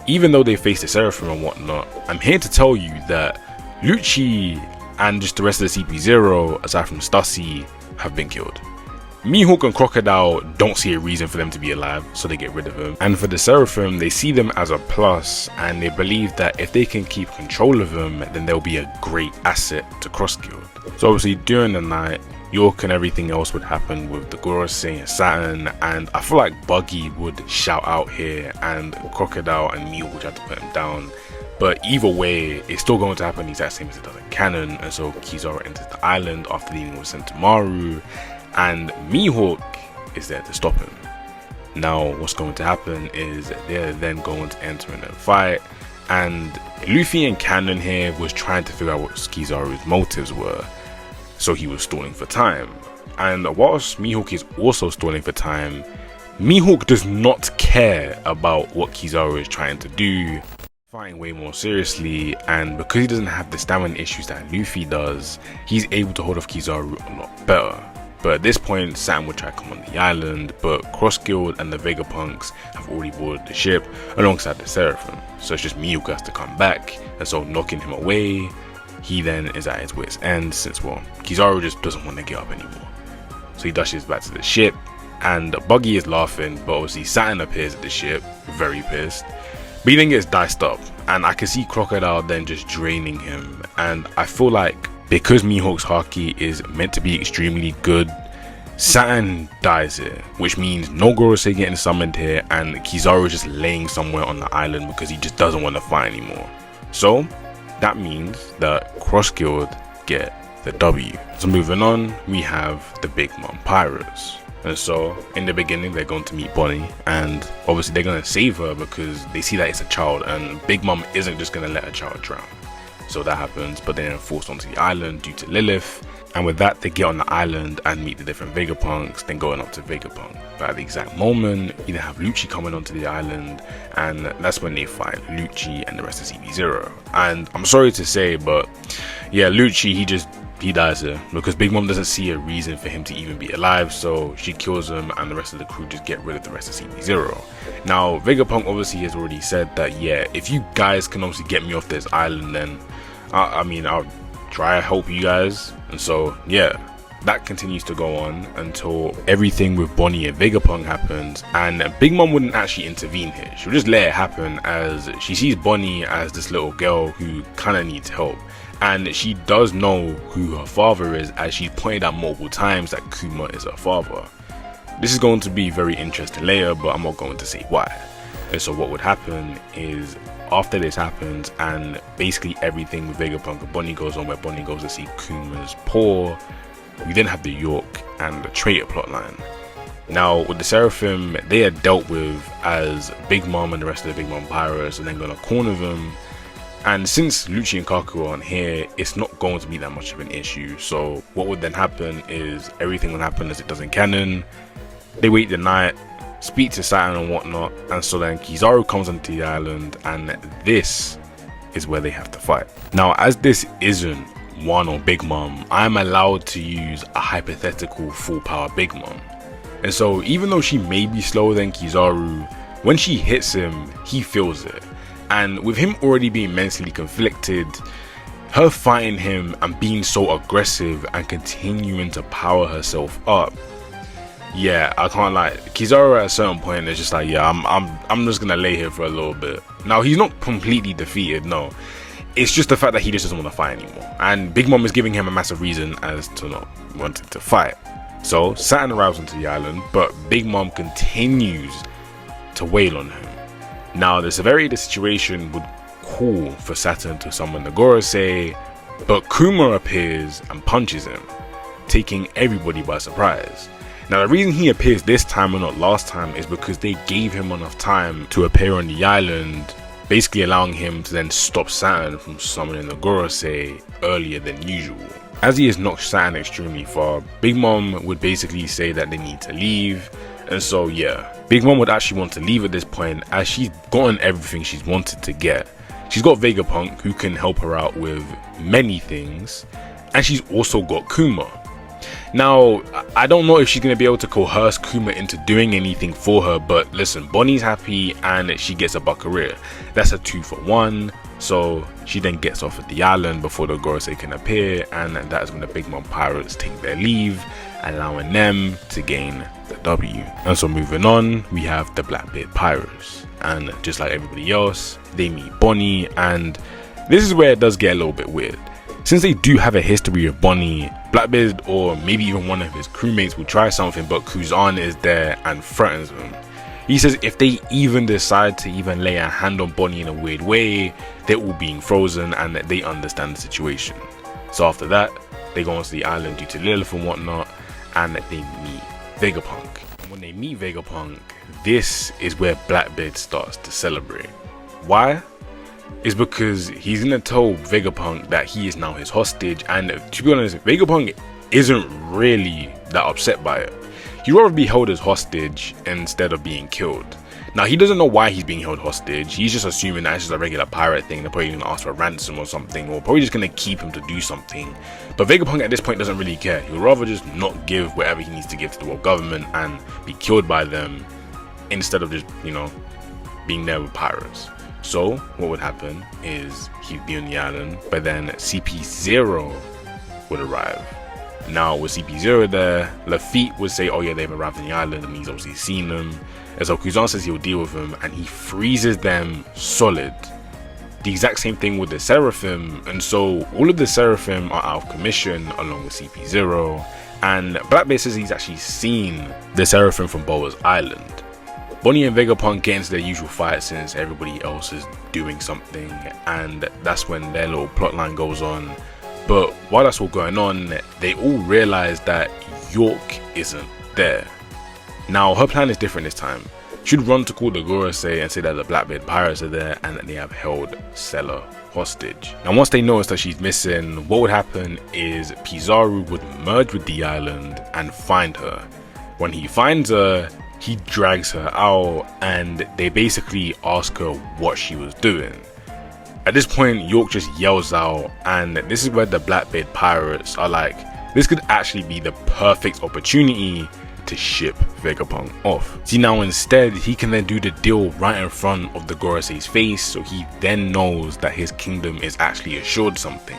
even though they face the Seraphim and whatnot, I'm here to tell you that Lucci and just the rest of the CP0, aside from Stussy, have been killed. Mihawk and Crocodile don't see a reason for them to be alive, so they get rid of them. And for the Seraphim, they see them as a plus, and they believe that if they can keep control of them, then they'll be a great asset to Cross Guild. So obviously during the night, York and everything else would happen with the Gorosei and Saturn, and I feel like Buggy would shout out here, and Crocodile and Mihawk would have to put him down. But either way, it's still going to happen the exact same as it does in canon, and so Kizaru enters the island after leaving with Sentomaru, and Mihawk is there to stop him. Now, what's going to happen is they're then going to enter in a fight, and Luffy in canon here was trying to figure out what Kizaru's motives were, so he was stalling for time. And whilst Mihawk is also stalling for time, Mihawk does not care about what Kizaru is trying to do, fighting way more seriously, and because he doesn't have the stamina issues that Luffy does, he's able to hold off Kizaru a lot better. But at this point, Sam would try to come on the island, but Cross Guild and the Vegapunks have already boarded the ship alongside the Seraphim, so it's just Mihawk has to come back, and so knocking him away, he then is at his wit's end, since, well, Kizaru just doesn't want to get up anymore. So he dashes back to the ship, and Buggy is laughing, but obviously Saturn appears at the ship, very pissed. But he then gets diced up, and I can see Crocodile then just draining him, and I feel like because Mihawk's Haki is meant to be extremely good, Saturn dies here, which means no Gorosei getting summoned here, and Kizaru just laying somewhere on the island because he just doesn't want to fight anymore. So that means that Cross Guild get the W. So moving on, we have the Big Mom Pirates. And so in the beginning, they're going to meet Bonnie, and obviously they're going to save her because they see that it's a child, and Big Mom isn't just going to let a child drown. So that happens, but they're forced onto the island due to Lilith, and with that they get on the island and meet the different Vegapunks, then going up to Vegapunk. But at the exact moment, you then have Lucci coming onto the island, and that's when they fight Lucci and the rest of CP0. And I'm sorry to say, but yeah, Lucci, he dies here because Big Mom doesn't see a reason for him to even be alive, so she kills him and the rest of the crew just get rid of the rest of CP0. Now Vegapunk obviously has already said that, yeah, if you guys can obviously get me off this island, then I'll try to help you guys. And so yeah, that continues to go on until everything with Bonnie and Vegapunk happens, and Big Mom wouldn't actually intervene here. She'll just let it happen as she sees Bonnie as this little girl who kind of needs help. And she does know who her father is, as she's pointed out multiple times that Kuma is her father. This is going to be very interesting later, but I'm not going to say why. And so what would happen is, after this happens and basically everything with Vegapunk and Bonnie goes on, where Bonnie goes to see Kuma's paw, we then have the York and the traitor plotline. Now with the Seraphim, they are dealt with as Big Mom and the rest of the Big Mom Pirates are then going to corner them. And since Lucci and Kaku aren't here, it's not going to be that much of an issue. So what would then happen is everything will happen as it does in canon. They wait the night, speak to Saturn and whatnot, and so then Kizaru comes onto the island, and this is where they have to fight. Now, as this isn't One or Big Mom, I'm allowed to use a hypothetical full power Big Mom. And so even though she may be slower than Kizaru, when she hits him, he feels it. And with him already being mentally conflicted, her fighting him and being so aggressive and continuing to power herself up, yeah, I can't lie. Kizaru at a certain point is just like, yeah, I'm just gonna lay here for a little bit. Now he's not completely defeated, no. It's just the fact that he just doesn't want to fight anymore. And Big Mom is giving him a massive reason as to not wanting to fight. So Saturn arrives onto the island, but Big Mom continues to wail on him. Now the severity of the situation would call for Saturn to summon the Gorosei, but Kuma appears and punches him, taking everybody by surprise. Now the reason he appears this time and not last time is because they gave him enough time to appear on the island, basically allowing him to then stop Saturn from summoning the Gorosei earlier than usual. As he has knocked Saturn extremely far, Big Mom would basically say that they need to leave, and so yeah, Big Mom would actually want to leave at this point as she's gotten everything she's wanted to get. She's got Vegapunk, who can help her out with many things, and she's also got Kuma. Now, I don't know if she's going to be able to coerce Kuma into doing anything for her, but listen, Bonnie's happy and she gets a Buckaroo. That's a 2-for-1, so she then gets off at the island before the Gorosei can appear, and that is when the Big Mom Pirates take their leave, allowing them to gain the W. And so moving on, we have the Blackbeard Pirates, and just like everybody else, they meet Bonnie, and this is where it does get a little bit weird. Since they do have a history of Bonnie, Blackbeard or maybe even one of his crewmates will try something, but Kuzan is there and threatens them. He says if they even decide to even lay a hand on Bonnie in a weird way, they're all being frozen and that they understand the situation. So after that, they go onto the island due to Lilith and whatnot, and they meet Vegapunk. And when they meet Vegapunk, this is where Blackbeard starts to celebrate. Why? Is because he's gonna tell Vegapunk that he is now his hostage, and to be honest, Vegapunk isn't really that upset by it. He'd rather be held as hostage instead of being killed. Now he doesn't know why he's being held hostage. He's just assuming that it's just a regular pirate thing. They're probably gonna ask for a ransom or something, or probably just gonna keep him to do something. But Vegapunk at this point doesn't really care. He'd rather just not give whatever he needs to give to the world government and be killed by them instead of just, you know, being there with pirates. So what would happen is he'd be on the island, but then CP0 would arrive. Now with CP0 there, Lafitte would say, oh yeah, they've arrived on the island, and he's obviously seen them. And so Kuzan says he'll deal with them, and he freezes them solid. The exact same thing with the Seraphim, and so all of the Seraphim are out of commission along with CP0, and Blackbeard says he's actually seen the Seraphim from Boa's island. Bonnie and Vegapunk get into their usual fight since everybody else is doing something, and that's when their little plotline goes on. But while that's all going on, they all realize that York isn't there. Now her plan is different this time. She'd run to call the Gorosei and say that the Blackbeard Pirates are there and that they have held Stella hostage. Now once they notice that she's missing, what would happen is Pizarro would merge with the island and find her. When he finds her, he drags her out and they basically ask her what she was doing. At this point, York just yells out, and this is where the Blackbeard Pirates are like, this could actually be the perfect opportunity to ship Vegapunk off. See, now instead, he can then do the deal right in front of the Gorosei's face, so he then knows that his kingdom is actually assured something.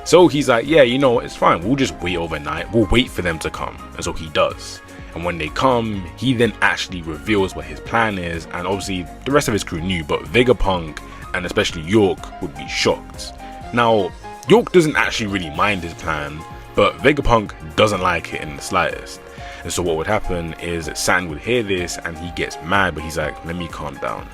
So he's like, yeah, you know what, it's fine, we'll just wait overnight, we'll wait for them to come. And so he does. And when they come, he then actually reveals what his plan is, and obviously the rest of his crew knew, but Vegapunk and especially York would be shocked. Now, York doesn't actually really mind his plan, but Vegapunk doesn't like it in the slightest. And so what would happen is Saturn would hear this and he gets mad, but he's like, let me calm down.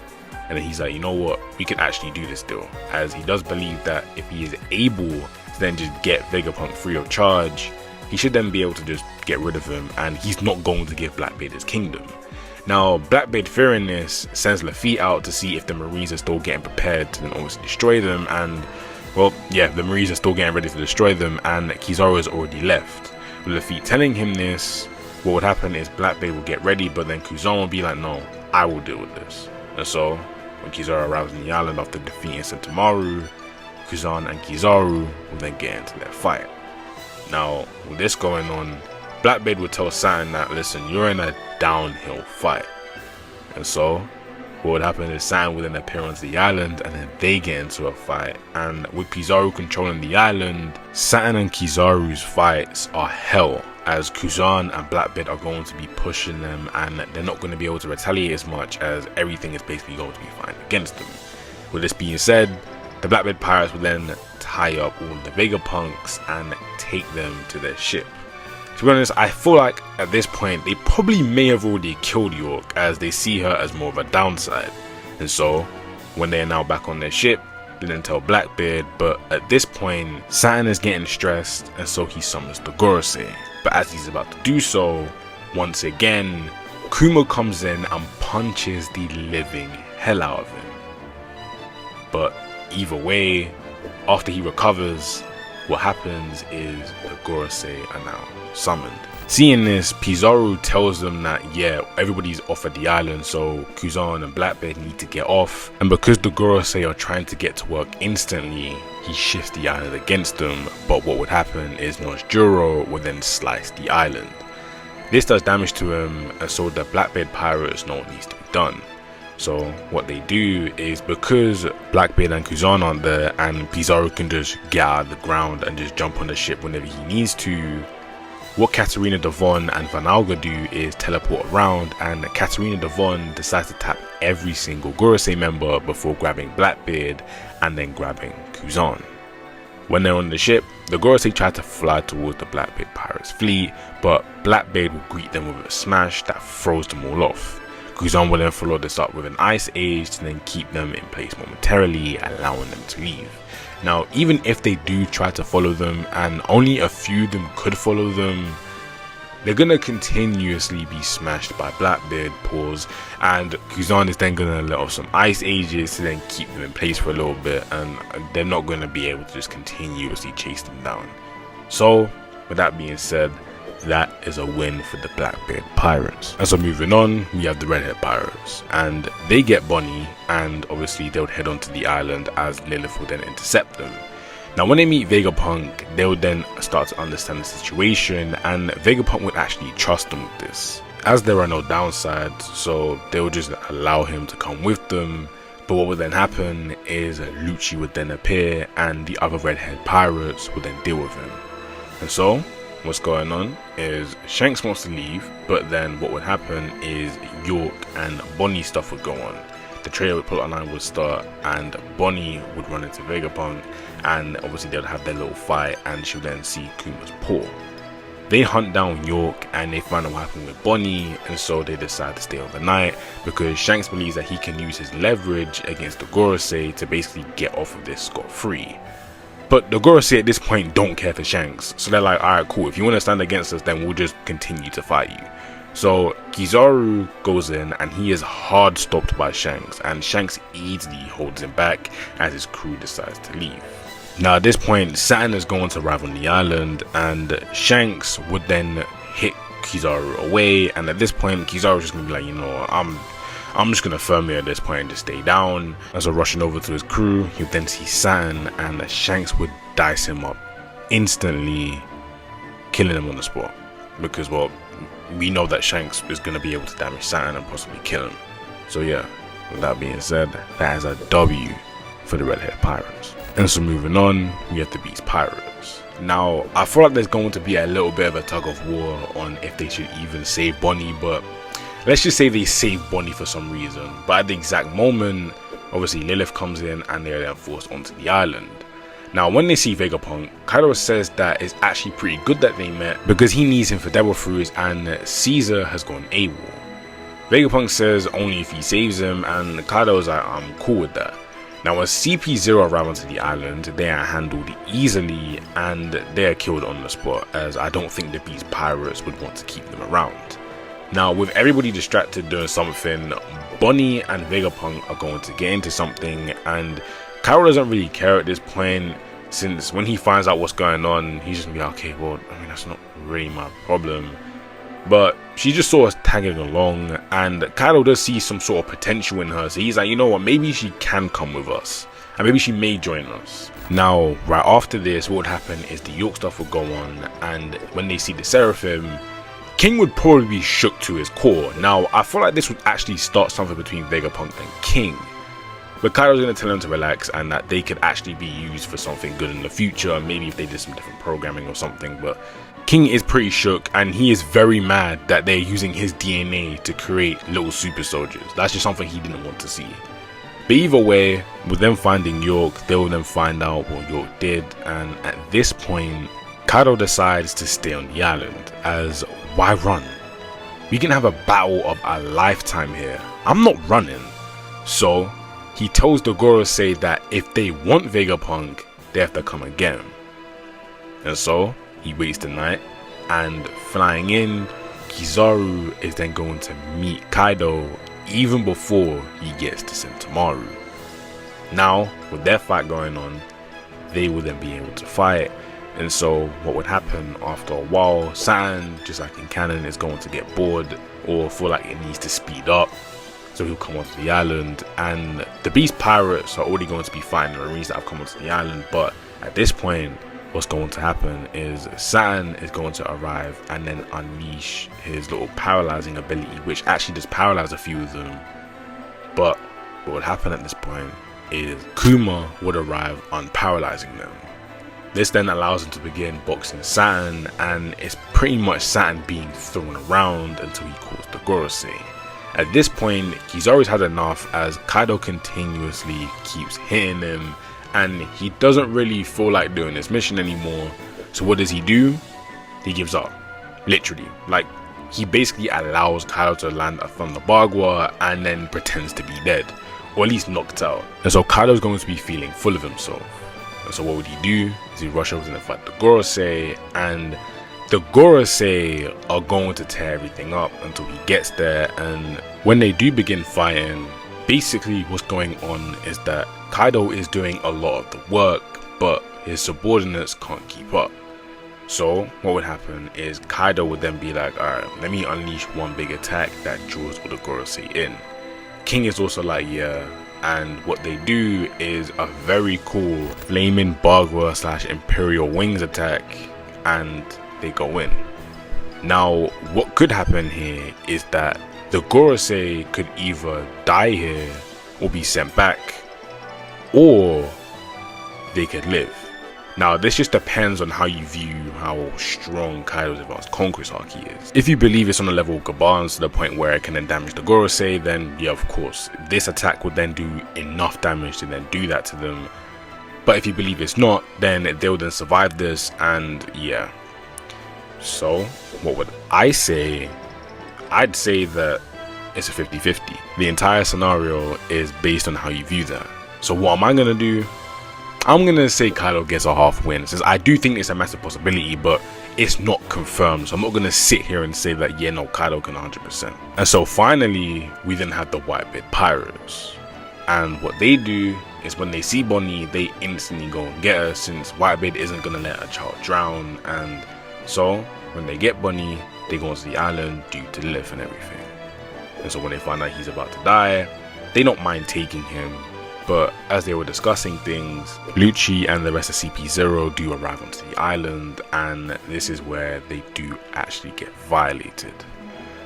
And then he's like, you know what, we can actually do this deal, as he does believe that if he is able to then just get Vegapunk free of charge, he should then be able to just get rid of him, and he's not going to give Blackbeard his kingdom. Now, Blackbeard, fearing this, sends Lafitte out to see if the Marines are still getting prepared to then obviously destroy them, and, well, yeah, the Marines are still getting ready to destroy them, and Kizaru has already left. With Lafitte telling him this, what would happen is Blackbeard will get ready, but then Kuzan will be like, no, I will deal with this. And so, when Kizaru arrives on the island after defeating Sentomaru, Kuzan and Kizaru will then get into their fight. Now, with this going on, Blackbeard would tell Saturn that, listen, you're in a downhill fight. And so, what would happen is Saturn would then appear onto the island, and then they get into a fight. And with Kizaru controlling the island, Saturn and Kizaru's fights are hell, as Kuzan and Blackbeard are going to be pushing them, and they're not going to be able to retaliate as much, as everything is basically going to be fine against them. With this being said, the Blackbeard Pirates will then tie up all the Vegapunks and take them to their ship. To be honest, I feel like at this point they probably may have already killed York, as they see her as more of a downside. And so when they are now back on their ship, they then tell Blackbeard, but at this point Saturn is getting stressed, and so he summons the Gorosei. But as he's about to do so, once again Kuma comes in and punches the living hell out of him. But either way, after he recovers, what happens is the Gorosei are now summoned. Seeing this, Pizarro tells them that yeah, everybody's off at the island, so Kuzan and Blackbeard need to get off, and because the Gorosei are trying to get to work instantly, he shifts the island against them. But what would happen is Nosjuro would then slice the island. This does damage to him, and so the Blackbeard pirates know what needs to be done. So what they do is, because Blackbeard and Kuzan aren't there and Pizarro can just get out of the ground and just jump on the ship whenever he needs to, what Katarina Devon and Van Alga do is teleport around, and Katarina Devon decides to tap every single Gorosei member before grabbing Blackbeard and then grabbing Kuzan. When they're on the ship, the Gorosei try to fly towards the Blackbeard pirates fleet, but Blackbeard will greet them with a smash that throws them all off. Kuzan will then follow this up with an Ice Age to then keep them in place momentarily, allowing them to leave. Now, even if they do try to follow them, and only a few of them could follow them, they're gonna continuously be smashed by Blackbeard paws, and Kuzan is then gonna let off some Ice Ages to then keep them in place for a little bit, and they're not gonna be able to just continuously chase them down. So, with that being said, that is a win for the Blackbeard pirates. And so moving on, we have the Redhead pirates, and they get Bonnie, and obviously they would head onto the island as Lilith will then intercept them. Now when they meet Vegapunk, they would then start to understand the situation, and Vegapunk would actually trust them with this, as there are no downsides, so they would just allow him to come with them. But what would then happen is Lucci would then appear, and the other Redhead pirates would then deal with him. And so what's going on is Shanks wants to leave, but then what would happen is York and Bonnie stuff would go on. The trio with plot line would start, and Bonnie would run into Vegapunk, and obviously they'll have their little fight, and she'll then see Kuma's paw. They hunt down York and they find out what happened with Bonnie, and so they decide to stay overnight because Shanks believes that he can use his leverage against the Gorosei to basically get off of this scot-free. But the Gorosei at this point don't care for Shanks, so they're like, alright cool, if you want to stand against us then we'll just continue to fight you. So Kizaru goes in and he is hard stopped by Shanks, and Shanks easily holds him back as his crew decides to leave. Now at this point Saturn is going to arrive on the island, and Shanks would then hit Kizaru away, and at this point Kizaru's just gonna be like, you know, I'm just gonna firm here at this point and just stay down. And so rushing over to his crew, he would then see Saturn, and Shanks would dice him up instantly, killing him on the spot, because well, we know that Shanks is gonna be able to damage Saturn and possibly kill him. So yeah, with that being said, that is a W for the Redhead Pirates. And so moving on, we have the Beast Pirates. Now I feel like there's going to be a little bit of a tug of war on if they should even save Bonnie, but let's just say they save Bonnie for some reason. But at the exact moment, obviously Lilith comes in and they're then forced onto the island. Now when they see Vegapunk, Kaido says that it's actually pretty good that they met because he needs him for Devil Fruits and Caesar has gone AWOL. Vegapunk says only if he saves him, and Kaido's like, I'm cool with that. Now as CP0 arrive onto the island, they are handled easily and they are killed on the spot, as I don't think the Beast Pirates would want to keep them around. Now with everybody distracted doing something, Bonnie and Vegapunk are going to get into something, and Kaido doesn't really care at this point, since when he finds out what's going on, he's just gonna be like, okay, well, I mean, that's not really my problem. But she just sort of tagging along, and Kaido does see some sort of potential in her, so he's like, you know what, maybe she can come with us, and maybe she may join us. Now right after this, what would happen is the York stuff would go on, and when they see the Seraphim, King would probably be shook to his core. Now I feel like this would actually start something between Vegapunk and King, but Kaido's going to tell him to relax and that they could actually be used for something good in the future, maybe if they did some different programming or something. But King is pretty shook, and he is very mad that they're using his DNA to create little super soldiers. That's just something he didn't want to see. But either way, with them finding York, they will then find out what York did, and at this point Kaido decides to stay on the island, as why run? We can have a battle of a lifetime here. I'm not running. So he tells the Gorosei that if they want Vegapunk, they have to come again. And so he waits the night, and flying in, Kizaru is then going to meet Kaido even before he gets to Sentomaru. Now, with their fight going on, they will then be able to fight. And so what would happen after a while, Saturn, just like in canon, is going to get bored or feel like it needs to speed up. So he'll come onto the island, and the Beast Pirates are already going to be fighting the Marines that have come onto the island. But at this point, what's going to happen is Saturn is going to arrive and then unleash his little paralyzing ability, which actually does paralyze a few of them. But what would happen at this point is Kuma would arrive unparalyzing them. This then allows him to begin boxing Saturn, and it's pretty much Saturn being thrown around until he calls the Gorosei. At this point, Kizaru's had enough, as Kaido continuously keeps hitting him, and he doesn't really feel like doing this mission anymore. So what does he do? He gives up. Literally. Like, he basically allows Kaido to land a Thunder Bagua and then pretends to be dead, or at least knocked out. And so Kaido's going to be feeling full of himself. And so what would he do? Is he rush over and fight the Gorosei, and the Gorosei are going to tear everything up until he gets there. And when they do begin fighting, basically what's going on is that Kaido is doing a lot of the work, but his subordinates can't keep up. So what would happen is Kaido would then be like, alright, let me unleash one big attack that draws all the Gorosei in. King is also like, yeah. And what they do is a very cool flaming Bagua / Imperial Wings attack, and they go in. Now what could happen here is that the Gorosei could either die here or be sent back, or they could live. Now this just depends on how you view how strong Kaido's Advanced Conquest Haki is. If you believe it's on the level of Gabans to the point where it can then damage the Gorosei, then yeah, of course, this attack would then do enough damage to then do that to them. But if you believe it's not, then they'll then survive this, and yeah. So what would I say? I'd say that it's a 50-50. The entire scenario is based on how you view that. So what am I gonna do? I'm gonna say Kaido gets a half win, since I do think it's a massive possibility, but it's not confirmed. So I'm not gonna sit here and say that, yeah, no, Kaido can 100%. And so finally, we then have the Whitebeard Pirates. And what they do is when they see Bonnie, they instantly go and get her, since Whitebeard isn't gonna let a child drown. And so when they get Bonnie, they go onto the island due to Lilith and everything. And so when they find out he's about to die, they don't mind taking him. But as they were discussing things, Lucci and the rest of CP0 do arrive onto the island, and this is where they do actually get violated.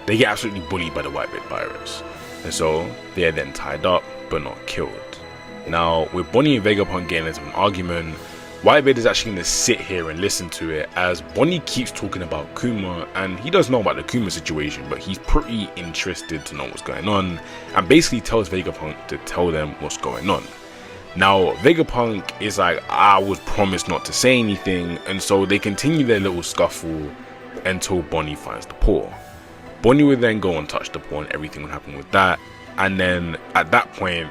They get absolutely bullied by the Whitebeard Pirates, and so they are then tied up but not killed. Now with Bonnie and Vegapunk getting into an argument, Whitebeard is actually going to sit here and listen to it, as Bonnie keeps talking about Kuma, and he does know about the Kuma situation, but he's pretty interested to know what's going on, and basically tells Vegapunk to tell them what's going on. Now Vegapunk is like, I was promised not to say anything, and so they continue their little scuffle until Bonnie finds the paw. Bonnie would then go and touch the paw, and everything would happen with that, and then at that point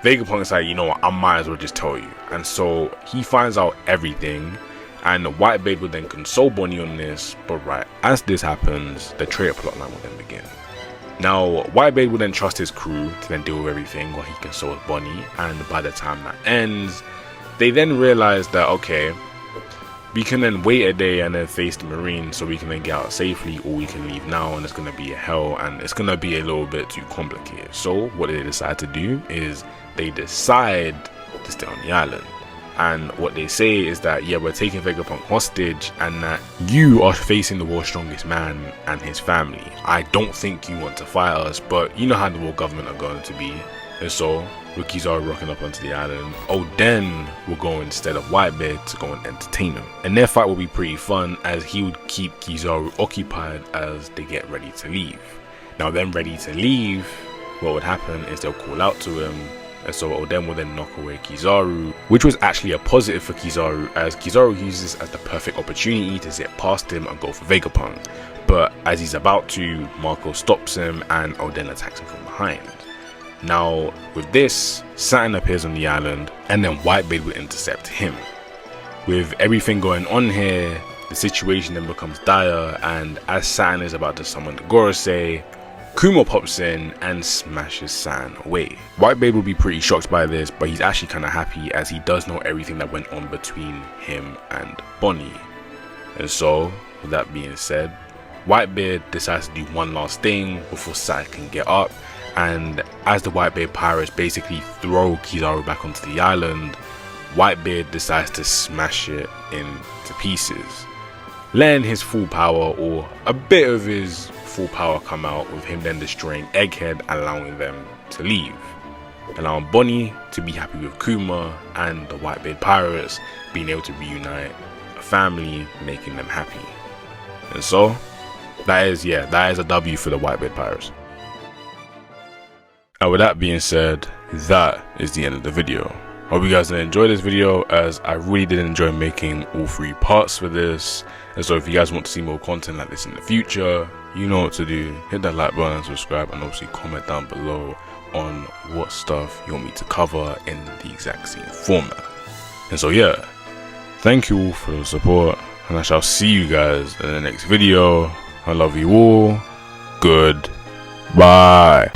Vegapunk is like, you know what, I might as well just tell you. And so he finds out everything, and Whitebeard will then console Bonnie on this. But right as this happens, the traitor plotline will then begin. Now Whitebeard will then trust his crew to then deal with everything while he consoles Bonnie, and by the time that ends, they then realize that, okay, we can then wait a day and then face the Marines so we can then get out safely, or we can leave now and it's going to be a hell and it's going to be a little bit too complicated. So what they decide to do is they decide to stay on the island, and what they say is that, yeah, we're taking Vegapunk hostage, and that you are facing the world's strongest man and his family. I don't think you want to fight us, but you know how the world government are going to be. And so with Kizaru rocking up onto the island, Oden will go instead of Whitebeard to go and entertain him, and their fight will be pretty fun, as he would keep Kizaru occupied as they get ready to leave. Now then ready to leave, what would happen is they'll call out to him, and so Oden will then knock away Kizaru, which was actually a positive for Kizaru, as Kizaru uses this as the perfect opportunity to zip past him and go for Vegapunk. But as he's about to, Marco stops him and Oden attacks him from behind. Now with this, Saturn appears on the island and then Whitebeard will intercept him. With everything going on here, the situation then becomes dire, and as Saturn is about to summon the Gorosei, Kuma pops in and smashes Saturn away. Whitebeard will be pretty shocked by this, but he's actually kind of happy as he does know everything that went on between him and Bonnie. And so, with that being said, Whitebeard decides to do one last thing before Saturn can get up, and as the Whitebeard pirates basically throw Kizaru back onto the island, Whitebeard decides to smash it into pieces, letting his full power, or a bit of his full power, come out, with him then destroying Egghead, allowing them to leave, allowing Bonnie to be happy with Kuma, and the Whitebeard pirates being able to reunite a family, making them happy. And so that is a W for the Whitebeard pirates. And with that being said, that is the end of the video. Hope you guys did enjoy this video, as I really did enjoy making all 3 parts for this. And so if you guys want to see more content like this in the future, you know what to do. Hit that like button and subscribe, and obviously comment down below on what stuff you want me to cover in the exact same format. And so yeah, thank you all for the support, and I shall see you guys in the next video. I love you all. Goodbye.